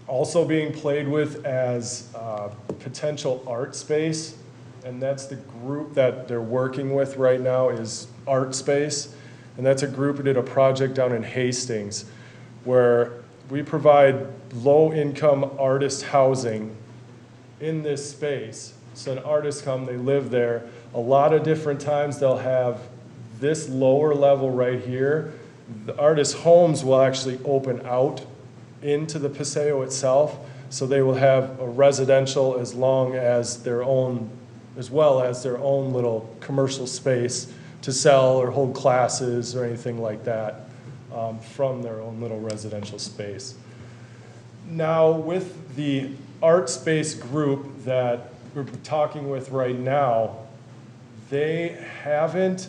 S9: also being played with as potential art space, and that's the group that they're working with right now is Art Space, and that's a group who did a project down in Hastings where we provide low-income artist housing in this space. So an artist come, they live there. A lot of different times they'll have this lower level right here. The artist homes will actually open out into the paseo itself, so they will have a residential as well as their own little commercial space to sell or hold classes or anything like that from their own little residential space. Now, with the art space group that we're talking with right now, they haven't,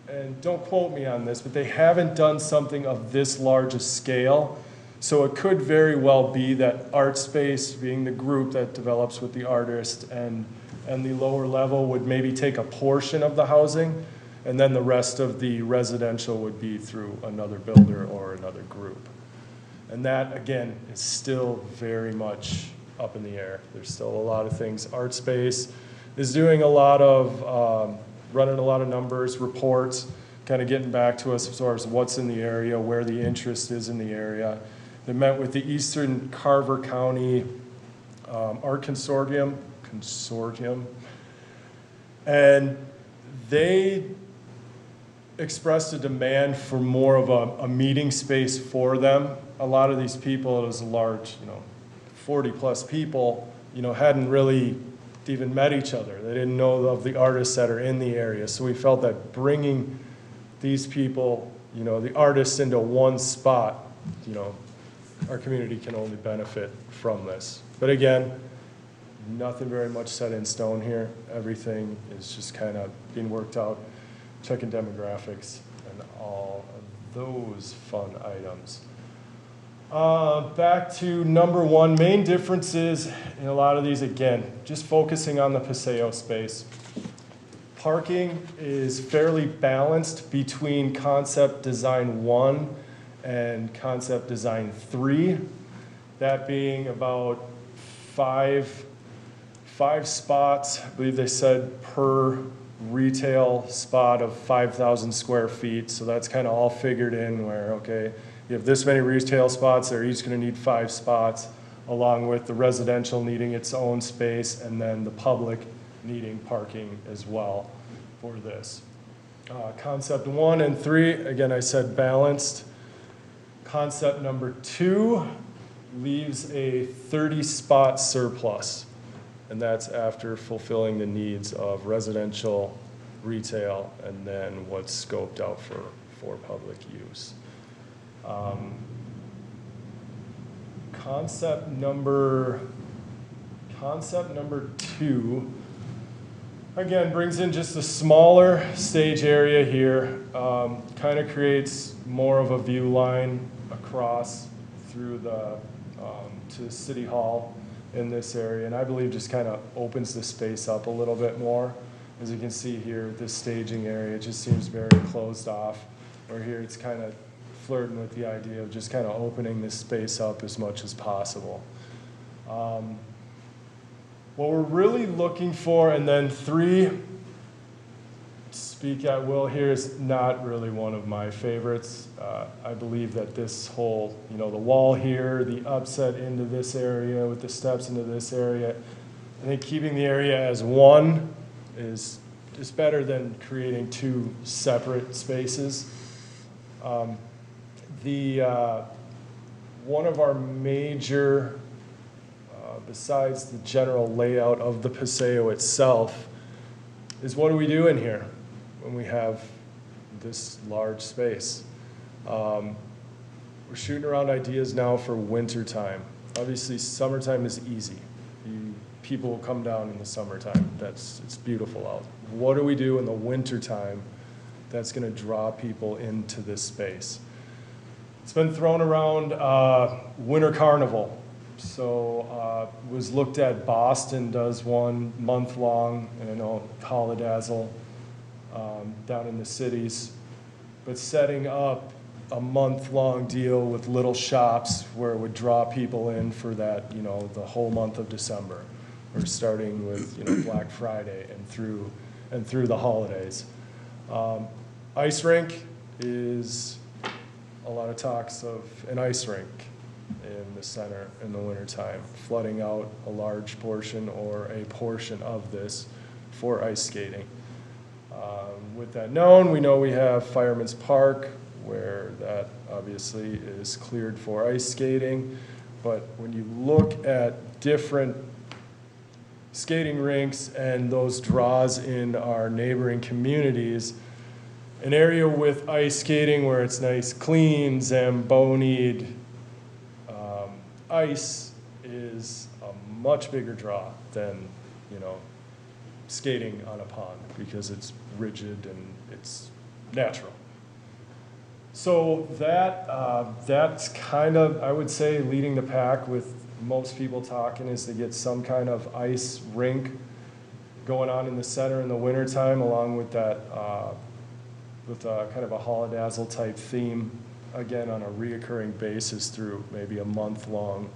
S9: and don't quote me on this, but they haven't done something of this large a scale. So it could very well be that Art Space, being the group that develops with the artist, and the lower level would maybe take a portion of the housing, and then the rest of the residential would be through another builder or another group. And that, again, is still very much up in the air. There's still a lot of things. Art Space is doing a lot of, running a lot of numbers, reports, kind of getting back to us as far as what's in the area, where the interest is in the area. They met with the Eastern Carver County Art Consortium, and they expressed a demand for more of a meeting space for them. A lot of these people, it was a large, 40 plus people, hadn't really even met each other. They didn't know of the artists that are in the area. So we felt that bringing these people, the artists into one spot, our community can only benefit from this. But again, nothing very much set in stone here. Everything is just kind of being worked out, checking demographics and all those fun items. Back to number one, main differences in a lot of these, again, just focusing on the Paseo space. Parking is fairly balanced between concept design 1 and concept design 3, that being about five spots, I believe they said, per retail spot of 5,000 square feet. So that's kind of all figured in where, okay, you have this many retail spots, they're each going to need 5 spots, along with the residential needing its own space, and then the public needing parking as well for this. Concept 1 and 3, again, I said balanced. Concept number 2 leaves a 30-spot surplus, and that's after fulfilling the needs of residential, retail, and then what's scoped out for public use. Concept number 2, again, brings in just a smaller stage area here, kind of creates more of a view line across through the, to City Hall in this area, and I believe just kind of opens the space up a little bit more. As you can see here, this staging area just seems very closed off, where here it's kind of flirting with the idea of just kind of opening this space up as much as possible. What we're really looking for, and then 3, speak at will here, is not really one of my favorites. I believe that this whole, the wall here, the upset into this area with the steps into this area, I think keeping the area as one is better than creating 2 separate spaces. One of our major, besides the general layout of the Paseo itself, is what do we do in here when we have this large space? We're shooting around ideas now for winter time. Obviously, summertime is easy. People will come down in the summertime. It's beautiful out. What do we do in the winter time that's going to draw people into this space? It's been thrown around Winter Carnival. So was looked at. Boston does one month-long, and I know Holidazzle down in the cities, but setting up a month-long deal with little shops where it would draw people in for that, the whole month of December, or starting with Black Friday and through the holidays. Ice rink is a lot of talks of an ice rink in the center in the wintertime, flooding out a large portion or a portion of this for ice skating. With that known, we know we have Fireman's Park, where that obviously is cleared for ice skating. But when you look at different skating rinks and those draws in our neighboring communities, an area with ice skating where it's nice, clean, Zamboni'd ice is a much bigger draw than, skating on a pond, because it's rigid and it's natural. So that's kind of, I would say, leading the pack with most people talking, is to get some kind of ice rink going on in the center in the wintertime, along with that, with kind of a holidazzle type theme, again, on a reoccurring basis through maybe a month-long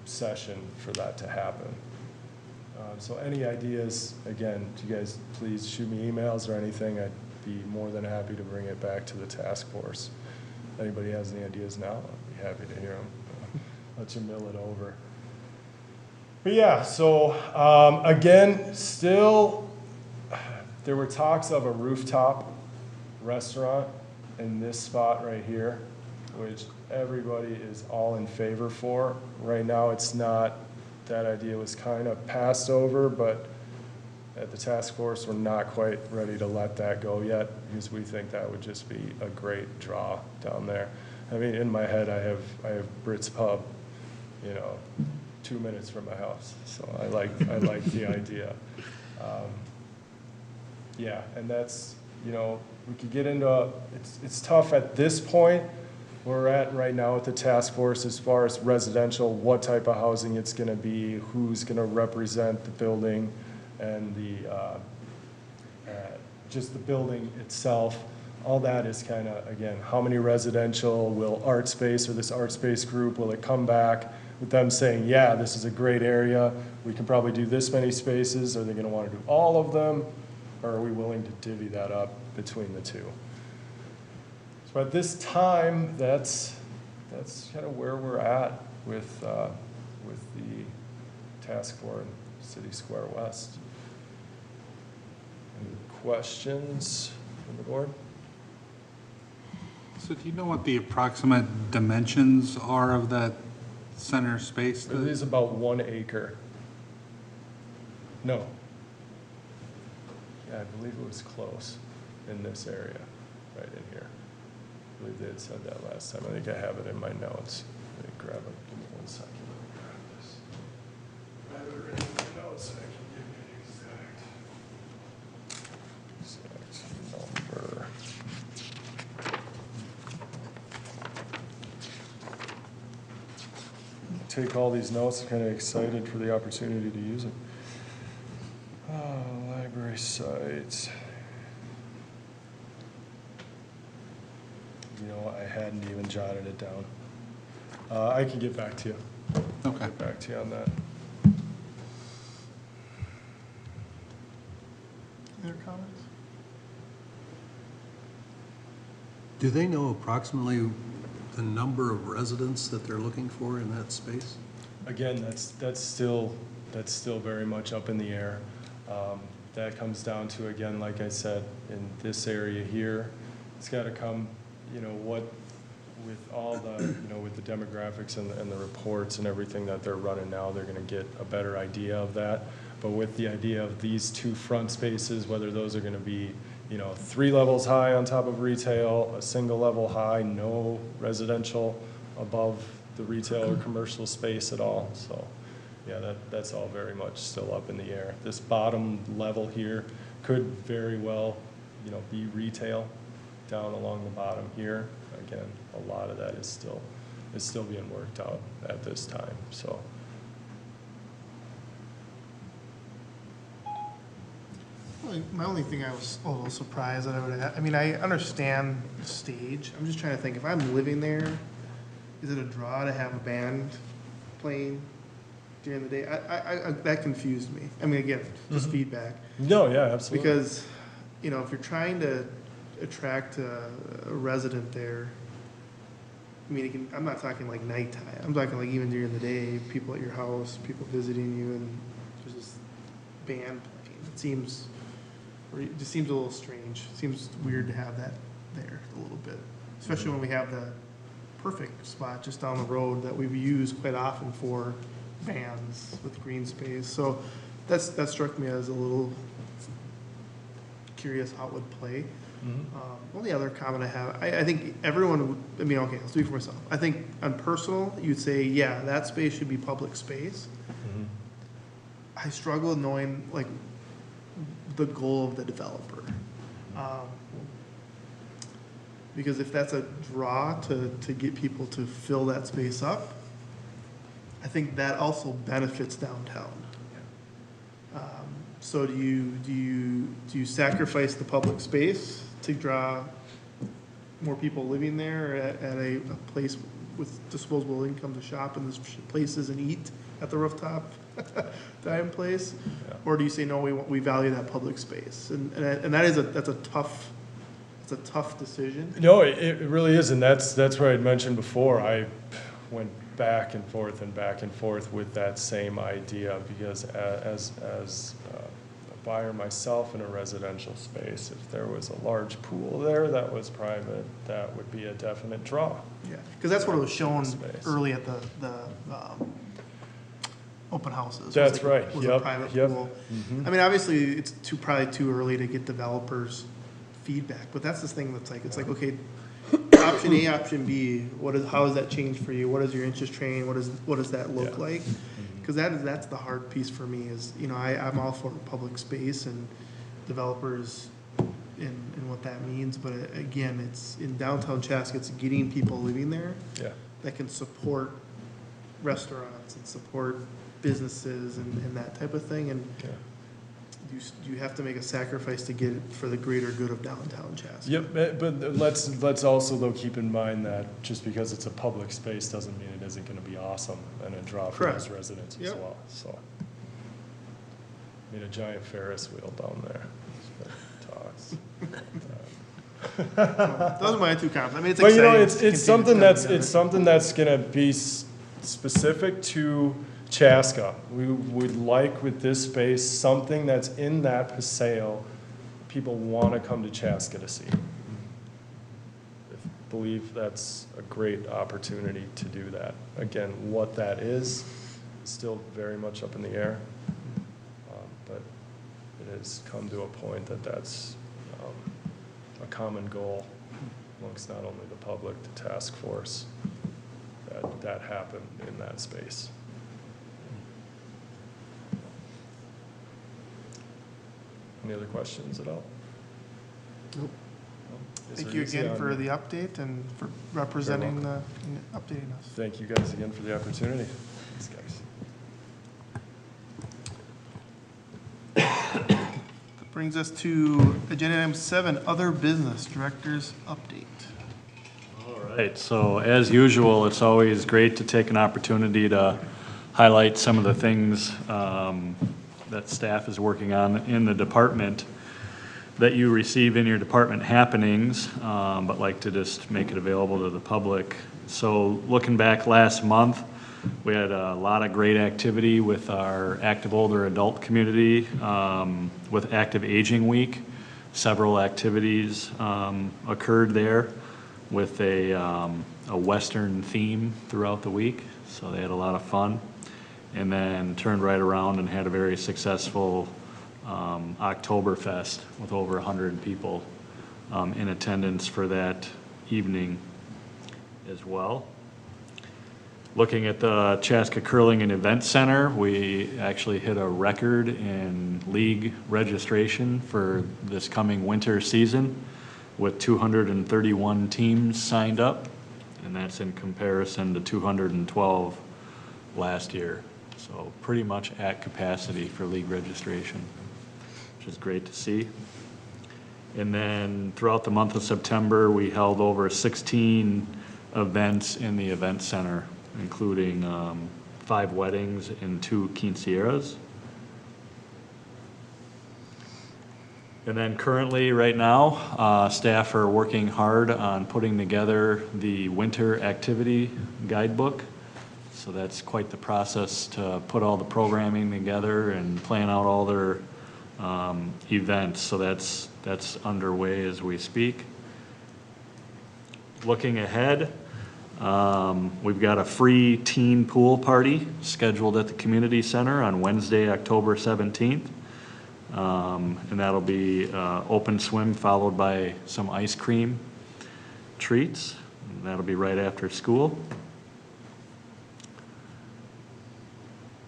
S9: session for that to happen. So any ideas, again, you guys please shoot me emails or anything. I'd be more than happy to bring it back to the task force. If anybody has any ideas now, I'd be happy to hear them. Let you mill it over. But yeah, so again, still, there were talks of a rooftop restaurant in this spot right here, which everybody is all in favor for. Right now, it's not. That idea was kind of passed over, but at the task force, we're not quite ready to let that go yet, because we think that would just be a great draw down there. I mean, in my head, I have Brits Pub, 2 minutes from my house, so I like the idea. Yeah, and that's you know, we could get into, it's tough at this point. We're at right now with the task force as far as residential, what type of housing it's gonna be, who's gonna represent the building, and just the building itself. All that is kind of, again, how many residential, will art space or this art space group, will it come back with them saying, yeah, this is a great area, we can probably do this many spaces, are they gonna wanna do all of them? Or are we willing to divvy that up between the two? So at this time, that's kind of where we're at with the task for City Square West. Any questions from the board?
S10: So do you know what the approximate dimensions are of that center space?
S9: It is about 1 acre. No. Yeah, I believe it was close in this area, right in here. I believe they had said that last time. I think I have it in my notes. Let me grab it. Give me 1 second. I have it written in my notes. So I can give you an exact number. Take all these notes. I'm kind of excited for the opportunity to use it. Library sites. You know, I hadn't even jotted it down. I can get back to you.
S10: Okay.
S9: Get back to you on that.
S1: Any other comments?
S5: Do they know approximately the number of residents that they're looking for in that space?
S9: Again, that's still very much up in the air. That comes down to, again, like I said, in this area here, it's got to come, you know, with all the, you know, with the demographics and the reports and everything that they're running now, they're going to get a better idea of that. But with the idea of these 2 front spaces, whether those are going to be, you know, 3 levels high on top of retail, a single level high, no residential above the retail or commercial space at all. So, yeah, that's all very much still up in the air. This bottom level here could very well, you know, be retail down along the bottom here. Again, a lot of that is still being worked out at this time. So.
S1: My only thing I was a little surprised that I would have, I mean, I understand the stage. I'm just trying to think, if I'm living there, is it a draw to have a band playing during the day? I that confused me. I mean, again, just feedback.
S9: No, yeah, absolutely.
S1: Because, you know, if you're trying to attract a resident there, I mean, I'm not talking like nighttime. I'm talking like even during the day, people at your house, people visiting you, and there's this band playing. It just seems a little strange. It seems weird to have that there a little bit, especially when we have the perfect spot just down the road that we've used quite often for bands with green space. So that struck me as a little curious how it would play. Only other comment I have, I think everyone would, I mean, okay, I'll speak for myself. I think on personal, you'd say, yeah, that space should be public space. I struggle knowing like the goal of the developer. Because if that's a draw to get people to fill that space up, I think that also benefits downtown. So do you sacrifice the public space to draw more people living there at a place with disposable income to shop in this places and eat at the rooftop dime place?
S9: Yeah.
S1: Or do you say, no, we value that public space? And that's a tough decision.
S9: No, it really is, and that's what I'd mentioned before. I went back and forth with that same idea, because as a buyer myself in a residential space, if there was a large pool there that was private, that would be a definite draw.
S1: Yeah, because that's what it was shown
S9: Space.
S1: early at the open houses.
S9: That's right.
S1: Was
S9: Yep,
S1: a private
S9: yep.
S1: pool.
S9: Mhm.
S1: I mean, obviously, it's probably too early to get developers' feedback, but that's the thing that's like, it's like, okay, option A, option B, how does that change for you? What is your interest train? What does that look
S9: Yeah.
S1: like? Because that's the hard piece for me is, you know, I'm all for public space and developers in and what that means, but again, it's in downtown Chaska, it's getting people living there
S9: Yeah.
S1: that can support restaurants and support businesses and that type of thing, and
S9: Yeah.
S1: you have to make a sacrifice to get it for the greater good of downtown Chaska.
S9: Yep, but let's also though keep in mind that just because it's a public space doesn't mean it isn't gonna be awesome and a draw for those
S1: Correct.
S9: residents as
S1: Yep.
S9: well, so. I mean, a giant Ferris wheel down there. Toss.
S1: Those are my two comments. I mean, it's
S9: But
S1: exciting.
S9: you know,
S1: to
S9: it's
S1: continue
S9: something
S1: to
S9: that's,
S1: come
S9: it's something that's gonna be specific to Chaska. We would like with this space, something that's in that Paseo, people wanna come to Chaska to see. I believe that's a great opportunity to do that. Again, what that is still very much up in the air. But it has come to a point that that's a common goal amongst not only the public, the task force, that happened in that space. Any other questions at all?
S5: Nope.
S9: Is
S1: Thank
S9: there
S1: you
S9: easy
S1: again
S9: on-
S1: for the update and for representing and updating us.
S9: Thank you guys again for the opportunity. Thanks, guys.
S1: That brings us to agenda item 7, other business, director's update.
S4: All right, so as usual, it's always great to take an opportunity to highlight some of the things that staff is working on in the department that you receive in your department happenings, but like to just make it available to the public. So looking back last month, we had a lot of great activity with our active older adult community, with Active Aging Week. Several activities occurred there with a Western theme throughout the week, so they had a lot of fun. And then turned right around and had a very successful Oktoberfest with over 100 people in attendance for that evening as well. Looking at the Chaska Curling and Event Center, we actually hit a record in league registration for this coming winter season with 231 teams signed up, and that's in comparison to 212 last year. So pretty much at capacity for league registration, which is great to see. And then throughout the month of September, we held over 16 events in the event center, including 5 weddings and 2 quinceañeras. And then currently, right now, staff are working hard on putting together the winter activity guidebook. So that's quite the process to put all the programming together and plan out all their events. So that's underway as we speak. Looking ahead, we've got a free teen pool party scheduled at the community center on Wednesday, October 17th. And that'll be open swim followed by some ice cream treats. And that'll be right after school.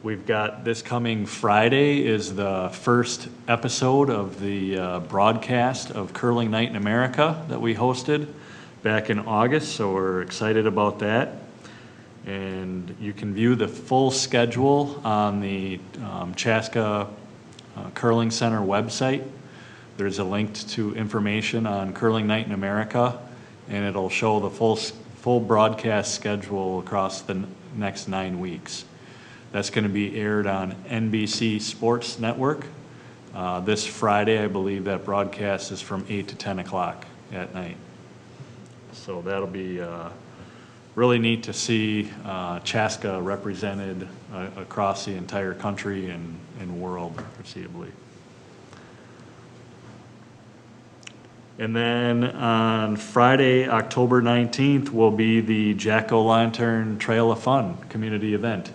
S4: We've got this coming Friday is the first episode of the broadcast of Curling Night in America that we hosted back in August, so we're excited about that. And you can view the full schedule on the Chaska Curling Center website. There's a link to information on Curling Night in America, and it'll show the full broadcast schedule across the next 9 weeks. That's going to be aired on NBC Sports Network. This Friday, I believe that broadcast is from 8 to 10 o'clock at night. So that'll be really neat to see Chaska represented across the entire country and world, foreseeably. And then on Friday, October 19th, will be the Jack-O-Lantern Trail of Fun community event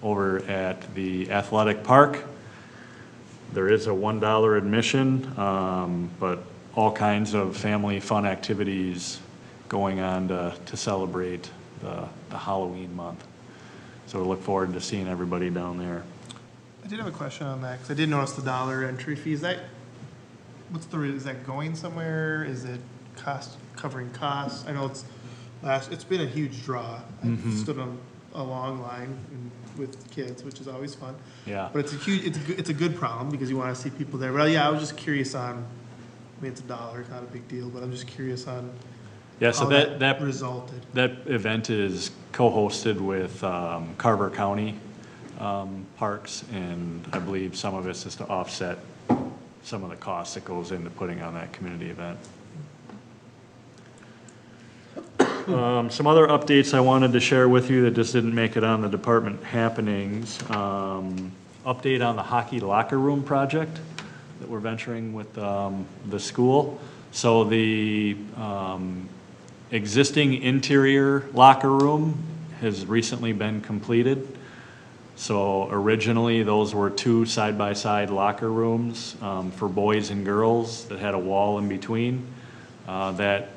S4: over at the athletic park. There is a $1 admission, but all kinds of family fun activities going on to celebrate the Halloween month. So we look forward to seeing everybody down there.
S1: I did have a question on that, because I did notice the $1 entry fee. Is that is that going somewhere? Is it covering costs? I know it's been a huge draw. I've stood on a long line with kids, which is always fun.
S4: Yeah.
S1: But it's a good problem because you want to see people there. But yeah, I was just curious on, I mean, it's $1, it's not a big deal, but I'm just curious on
S4: Yeah, so
S1: how
S4: that
S1: resulted.
S4: That event is co-hosted with Carver County Parks, and I believe some of it's just to offset some of the costs that goes into putting on that community event. Some other updates I wanted to share with you that just didn't make it on the department happenings. Update on the hockey locker room project that we're venturing with the school. So the existing interior locker room has recently been completed. So originally, those were 2 side-by-side locker rooms for boys and girls that had a wall in between. That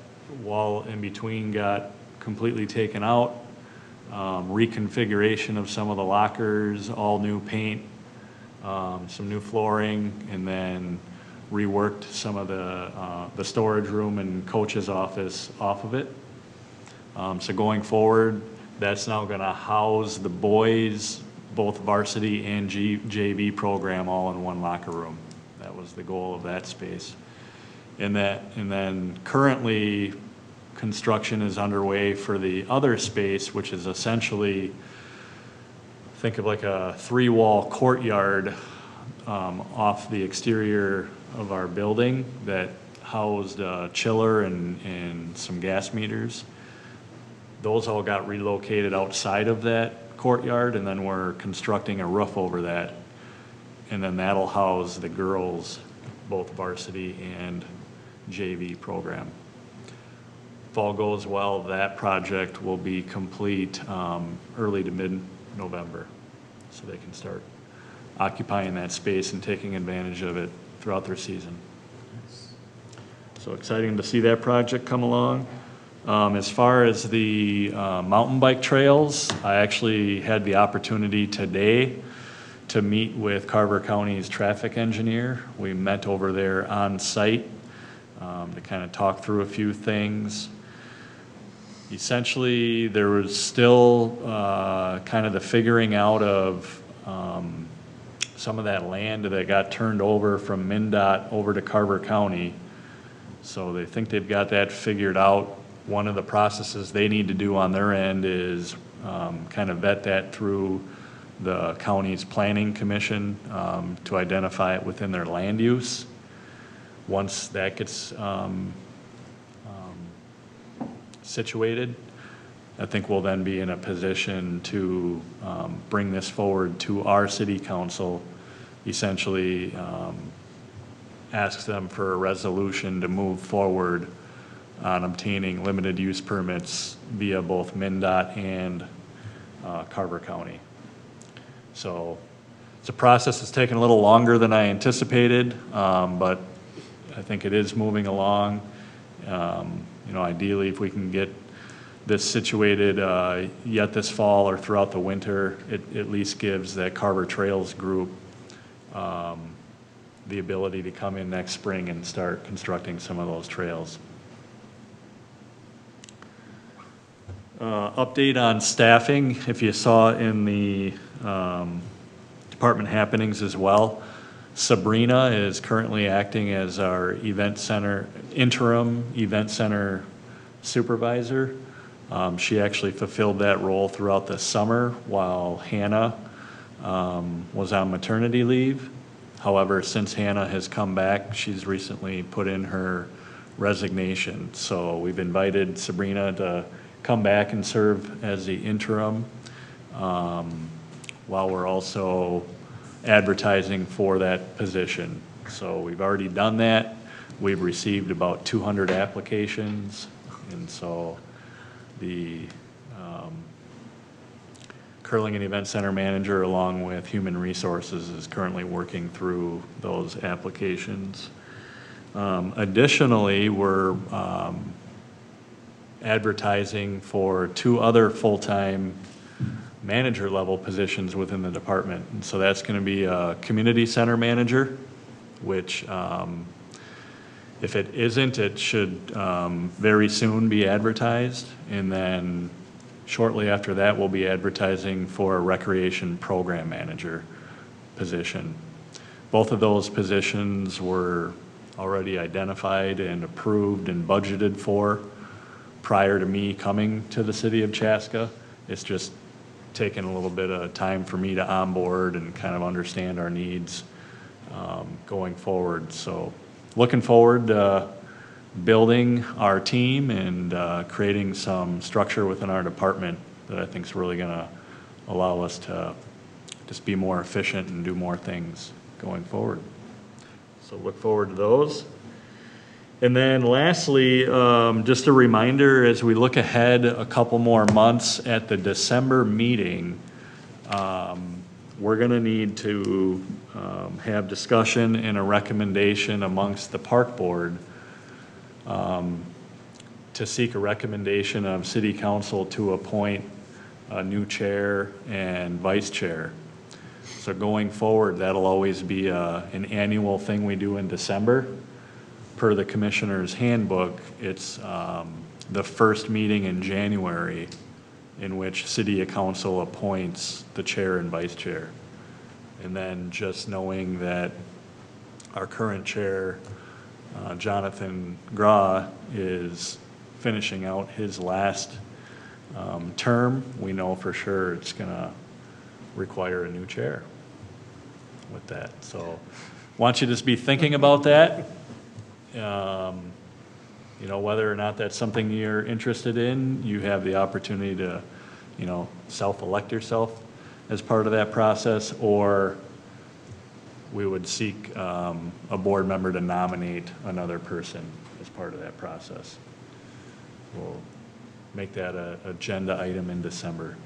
S4: wall in between got completely taken out. Reconfiguration of some of the lockers, all new paint, some new flooring, and then reworked some of the storage room and coach's office off of it. So going forward, that's now gonna house the boys, both varsity and JV program all in one locker room. That was the goal of that space. And then currently, construction is underway for the other space, which is essentially, think of like a 3-wall courtyard off the exterior of our building that housed a chiller and some gas meters. Those all got relocated outside of that courtyard, and then we're constructing a roof over that. And then that'll house the girls, both varsity and JV program. If all goes well, that project will be complete early to mid-November, so they can start occupying that space and taking advantage of it throughout their season. So exciting to see that project come along. As far as the mountain bike trails, I actually had the opportunity today to meet with Carver County's traffic engineer. We met over there on site to kind of talk through a few things. Essentially, there was still kind of the figuring out of some of that land that got turned over from MnDOT over to Carver County. So they think they've got that figured out. One of the processes they need to do on their end is kind of vet that through the county's planning commission to identify it within their land use. Once that gets situated, I think we'll then be in a position to bring this forward to our city council, essentially ask them for a resolution to move forward on obtaining limited use permits via both MnDOT and Carver County. So it's a process that's taken a little longer than I anticipated, but I think it is moving along. You know, ideally, if we can get this situated yet this fall or throughout the winter, it at least gives that Carver Trails group the ability to come in next spring and start constructing some of those trails. Update on staffing, if you saw in the department happenings as well. Sabrina is currently acting as our interim event center supervisor. She actually fulfilled that role throughout the summer while Hannah was on maternity leave. However, since Hannah has come back, she's recently put in her resignation. So we've invited Sabrina to come back and serve as the interim while we're also advertising for that position. So we've already done that. We've received about 200 applications, and so the Curling and Event Center manager, along with Human Resources, is currently working through those applications. Additionally, we're advertising for 2 other full-time manager level positions within the department. And so that's going to be a community center manager, which If it isn't, it should very soon be advertised, and then shortly after that, we'll be advertising for a recreation program manager position. Both of those positions were already identified and approved and budgeted for prior to me coming to the city of Chaska. It's just taken a little bit of time for me to onboard and kind of understand our needs going forward. So looking forward to building our team and creating some structure within our department that I think is really going to allow us to just be more efficient and do more things going forward. So look forward to those. And then lastly, just a reminder, as we look ahead a couple more months at the December meeting, we're going to need to have discussion and a recommendation amongst the park board to seek a recommendation of city council to appoint a new chair and vice chair. So going forward, that'll always be an annual thing we do in December. Per the commissioner's handbook, it's the first meeting in January in which city council appoints the chair and vice chair. And then just knowing that our current chair, Jonathan Graw, is finishing out his last term, we know for sure it's gonna require a new chair with that. So want you to just be thinking about that. You know, whether or not that's something you're interested in, you have the opportunity to, you know, self-elect yourself as part of that process, or we would seek a board member to nominate another person as part of that process. We'll make that an agenda item in December.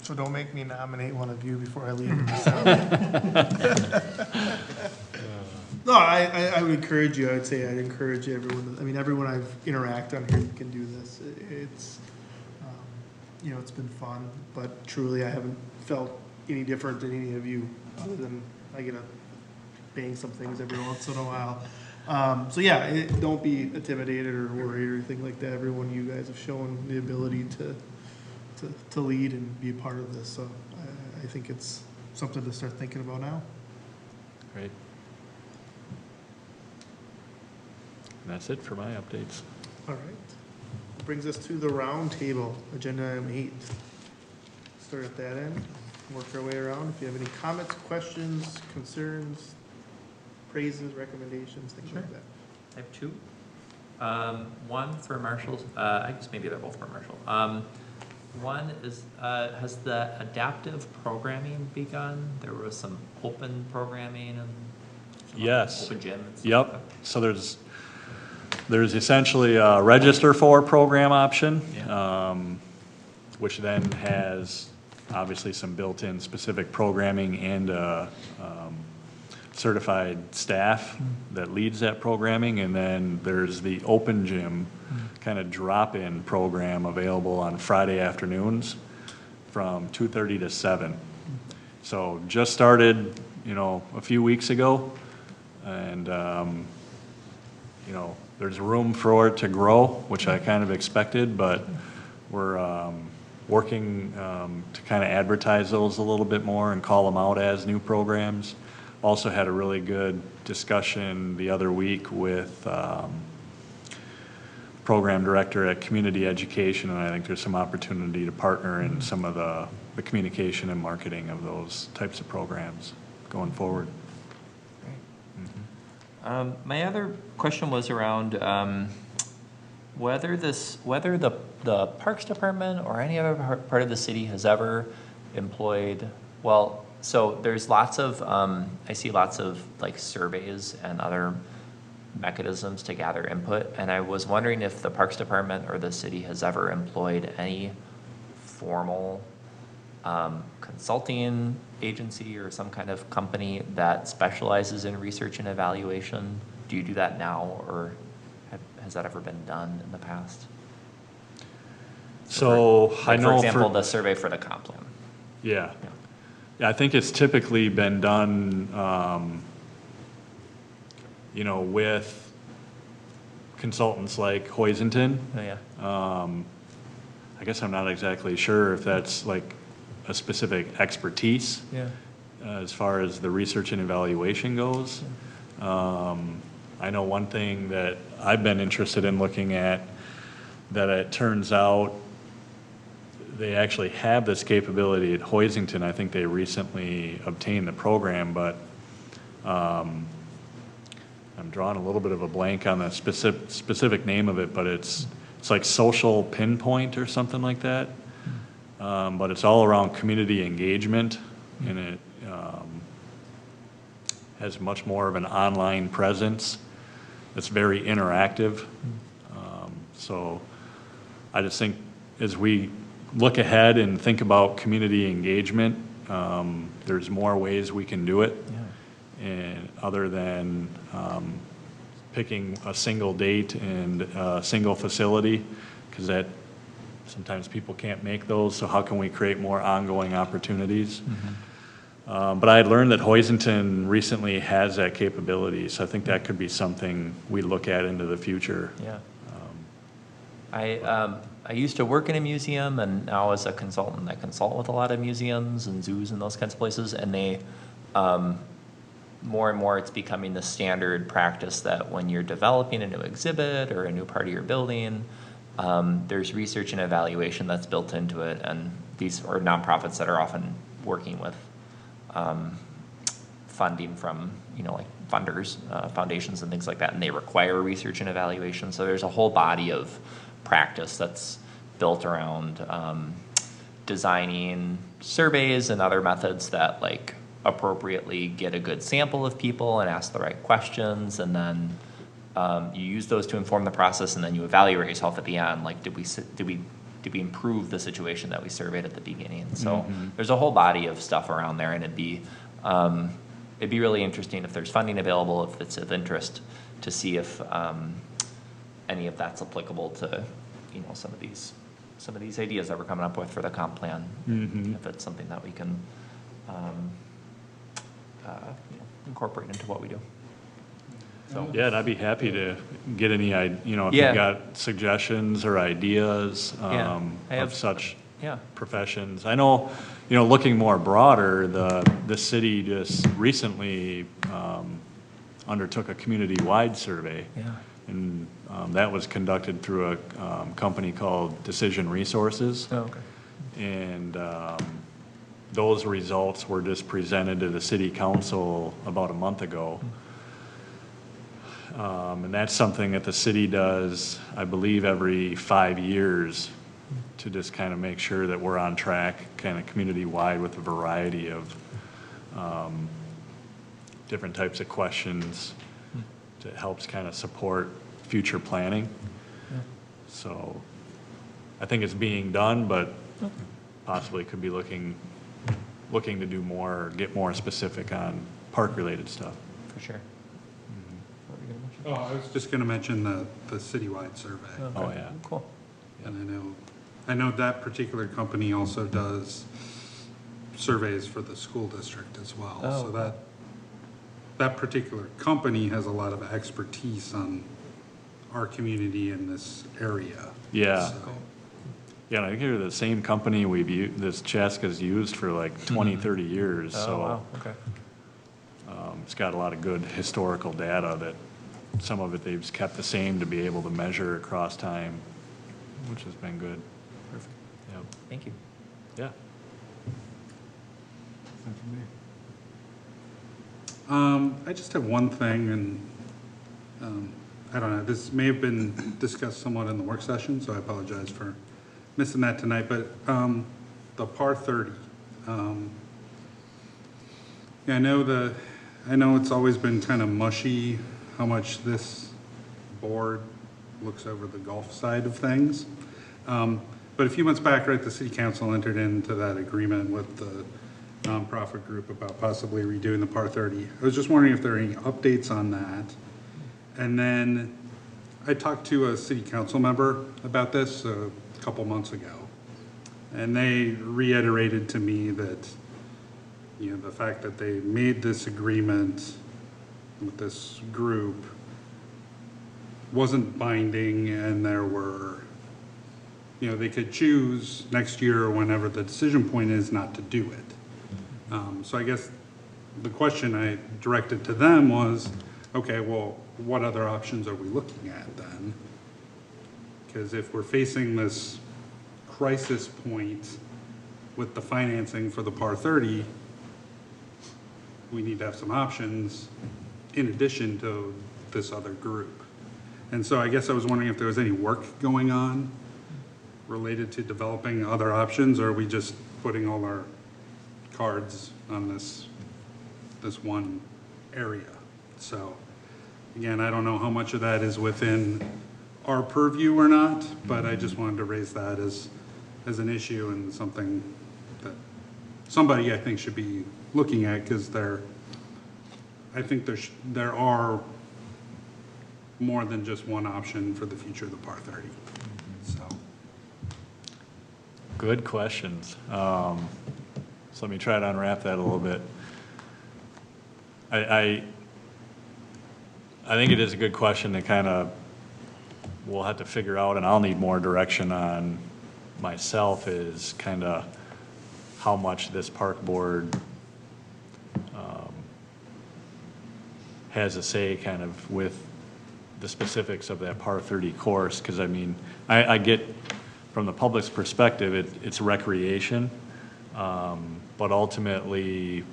S1: So don't make me nominate one of you before I leave in December. No, I would encourage you. I would say I'd encourage everyone. I mean, everyone I've interacted on here can do this. It's, you know, it's been fun, but truly I haven't felt any different than any of you, other than I get to bang some things every once in a while. So yeah, don't be intimidated or worried or anything like that. Everyone, you guys have shown the ability to lead and be a part of this. So I think it's something to start thinking about now.
S4: Great. And that's it for my updates.
S1: All right. Brings us to the roundtable, agenda item 8. Start at that end, work our way around. If you have any comments, questions, concerns, praises, recommendations, things like that.
S3: I have two. One for Marshall, I guess maybe they're both for Marshall. One is, has the adaptive programming begun? There was some open programming and some
S4: Yes.
S3: open gym and stuff.
S4: Yep. So there's essentially a register for program option, which then has obviously some built-in specific programming and certified staff that leads that programming. And then there's the open gym kind of drop-in program available on Friday afternoons from 2:30 to 7. So just started, you know, a few weeks ago, and you know, there's room for it to grow, which I kind of expected, but we're working to kind of advertise those a little bit more and call them out as new programs. Also had a really good discussion the other week with program director at Community Education, and I think there's some opportunity to partner in some of the communication and marketing of those types of programs going forward.
S3: My other question was around whether the Parks Department or any other part of the city has ever employed, well, so there's lots of, I see lots of like surveys and other mechanisms to gather input, and I was wondering if the Parks Department or the city has ever employed any formal consulting agency or some kind of company that specializes in research and evaluation. Do you do that now, or has that ever been done in the past?
S4: So I know,
S3: for example, the survey for the comp plan.
S4: Yeah, I think it's typically been done with consultants like Hoisington.
S3: Oh, yeah.
S4: I guess I'm not exactly sure if that's like a specific expertise
S3: Yeah.
S4: as far as the research and evaluation goes. I know one thing that I've been interested in looking at, that it turns out they actually have this capability at Hoisington. I think they recently obtained the program, but I'm drawing a little bit of a blank on the specific name of it, but it's like social pinpoint or something like that. But it's all around community engagement, and it has much more of an online presence. It's very interactive. So I just think as we look ahead and think about community engagement, there's more ways we can do it.
S3: Yeah.
S4: And other than picking a single date and a single facility, because that sometimes people can't make those, so how can we create more ongoing opportunities? But I had learned that Hoisington recently has that capability, so I think that could be something we look at into the future.
S3: Yeah. I used to work in a museum, and now as a consultant, I consult with a lot of museums and zoos and those kinds of places, and they, more and more it's becoming the standard practice that when you're developing a new exhibit or a new part of your building, there's research and evaluation that's built into it, and these are nonprofits that are often working with funding from, like funders, foundations and things like that, and they require research and evaluation. So there's a whole body of practice that's built around designing surveys and other methods that like appropriately get a good sample of people and ask the right questions, and then you use those to inform the process, and then you evaluate yourself at the end, like did we improve the situation that we surveyed at the beginning. So there's a whole body of stuff around there, and it'd be really interesting if there's funding available, if it's of interest, to see if any of that's applicable to some of these ideas that we're coming up with for the comp plan. If it's something that we can incorporate into what we do. So
S4: Yeah, and I'd be happy to get any, if
S3: Yeah.
S4: you've got suggestions or ideas
S3: Yeah, I have-
S4: of such
S3: yeah.
S4: professions. I know, looking more broader, the city just recently undertook a community-wide survey.
S3: Yeah.
S4: And that was conducted through a company called Decision Resources.
S3: Oh, okay.
S4: And those results were just presented to the city council about a month ago. And that's something that the city does, I believe, every 5 years to just kind of make sure that we're on track, kind of community-wide, with a variety of different types of questions that helps kind of support future planning.
S3: Yeah.
S4: So I think it's being done, but possibly could be looking to do more, or get more specific on park-related stuff.
S3: For sure. What were you gonna mention?
S10: Oh, I was just gonna mention the citywide survey.
S4: Oh, yeah.
S3: Cool.
S10: And I know that particular company also does surveys for the school district as well.
S3: Oh,
S10: So
S3: okay.
S10: that particular company has a lot of expertise on our community in this area.
S4: Yeah.
S10: So-
S4: Yeah, and I think they're the same company this Chaska's used for like 20, 30 years,
S3: Oh,
S4: so.
S3: wow, okay.
S4: It's got a lot of good historical data that some of it they've kept the same to be able to measure across time, which has been good.
S3: Perfect.
S4: Yep.
S3: Thank you.
S4: Yeah.
S10: I just have one thing, and I don't know, this may have been discussed somewhat in the work session, so I apologize for missing that tonight, but the par 30. Yeah, I know it's always been kind of mushy how much this board looks over the golf side of things. But a few months back, right, the city council entered into that agreement with the nonprofit group about possibly redoing the par 30. I was just wondering if there are any updates on that. And then I talked to a city council member about this a couple months ago. And they reiterated to me that, the fact that they made this agreement with this group wasn't binding, and there were, they could choose next year or whenever the decision point is not to do it. So I guess the question I directed to them was, okay, well, what other options are we looking at then? Because if we're facing this crisis point with the financing for the PAR 30, we need to have some options in addition to this other group. And so I guess I was wondering if there was any work going on related to developing other options, or are we just putting all our cards on this one area? So again, I don't know how much of that is within our purview or not, but I just wanted to raise that as an issue and something that somebody I think should be looking at, because I think there are more than just one option for the future of the PAR 30. So.
S4: Good questions. So let me try to unwrap that a little bit. I think it is a good question to kind of, we'll have to figure out, and I'll need more direction on myself, is kind of how much this park board has a say kind of with the specifics of that PAR 30 course. Because I mean, I get from the public's perspective, it's recreation, but ultimately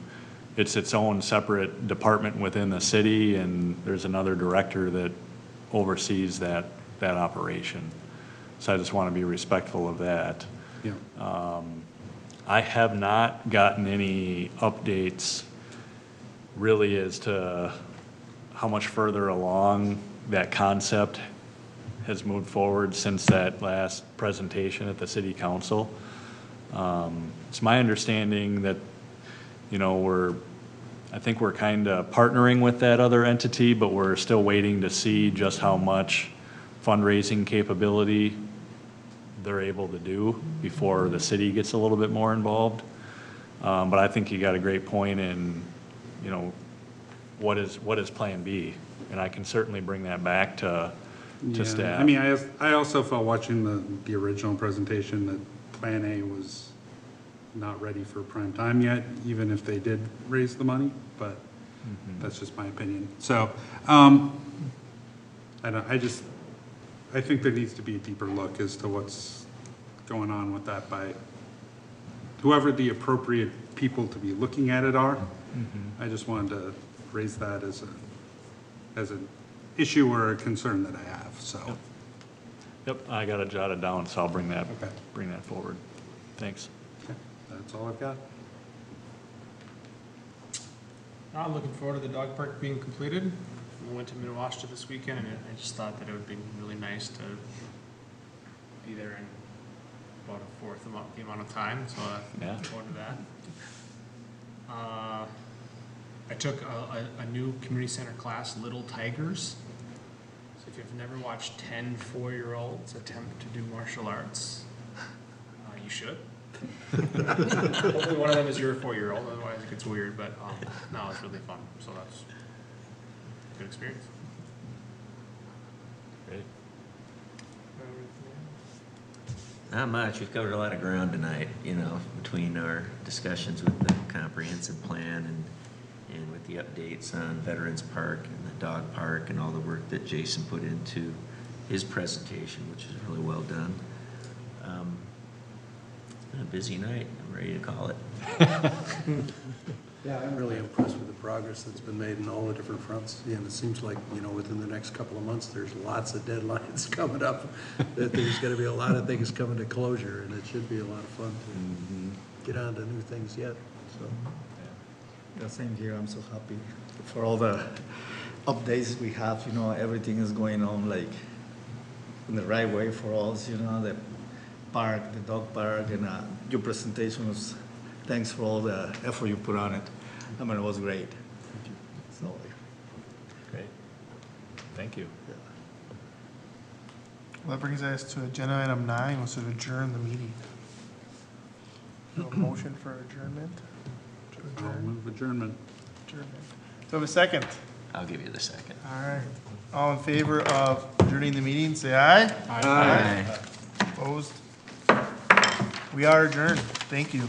S4: it's its own separate department within the city, and there's another director that oversees that operation. So I just want to be respectful of that.
S10: Yeah.
S4: I have not gotten any updates really as to how much further along that concept has moved forward since that last presentation at the city council. It's my understanding that, I think we're kind of partnering with that other entity, but we're still waiting to see just how much fundraising capability they're able to do before the city gets a little bit more involved. But I think you got a great point in, what is Plan B? And I can certainly bring that back to staff.
S10: I mean, I also felt watching the original presentation that Plan A was not ready for prime time yet, even if they did raise the money, but that's just my opinion. So, I think there needs to be a deeper look as to what's going on with that by whoever the appropriate people to be looking at it are. I just wanted to raise that as an issue or a concern that I have, so.
S4: Yep, I got it jotted down, so I'll bring that
S10: Okay.
S4: forward. Thanks.
S10: Okay, that's all I've got.
S7: I'm looking forward to the dog park being completed. We went to Minnewaska this weekend, and I just thought that it would be really nice to be there in about a fourth the amount of time, so I look forward to that. I took a new community center class, Little Tigers. So if you've never watched 10 4-year-olds attempt to do martial arts, you should. Hopefully one of them is your 4-year-old, otherwise it gets weird, but no, it's really fun, so that's a good experience.
S4: Great.
S8: Not much. We've covered a lot of ground tonight, between our discussions with the comprehensive plan and with the updates on Veterans Park and the dog park and all the work that Jason put into his presentation, which is really well done. It's been a busy night. I'm ready to call it.
S5: Yeah, I'm really impressed with the progress that's been made in all the different fronts. And it seems like, within the next couple of months, there's lots of deadlines coming up, that there's gonna be a lot of things coming to closure, and it should be a lot of fun to get on to new things yet, so.
S6: The same here, I'm so happy for all the updates we have, everything is going on like in the right way for us, the park, the dog park, and your presentation was, thanks for all the effort you put on it. I mean, it was great. So,
S4: Great. Thank you.
S6: yeah.
S1: Well, that brings us to agenda item 9, which is to adjourn the meeting. A motion for adjournment? To
S10: I'll
S1: adjourn?
S10: move adjournment.
S1: Adjournment. So I have a second.
S8: I'll give you the second.
S1: All right. All in favor of adjourning the meeting, say aye.
S8: Aye.
S1: Opposed? We are adjourned. Thank you.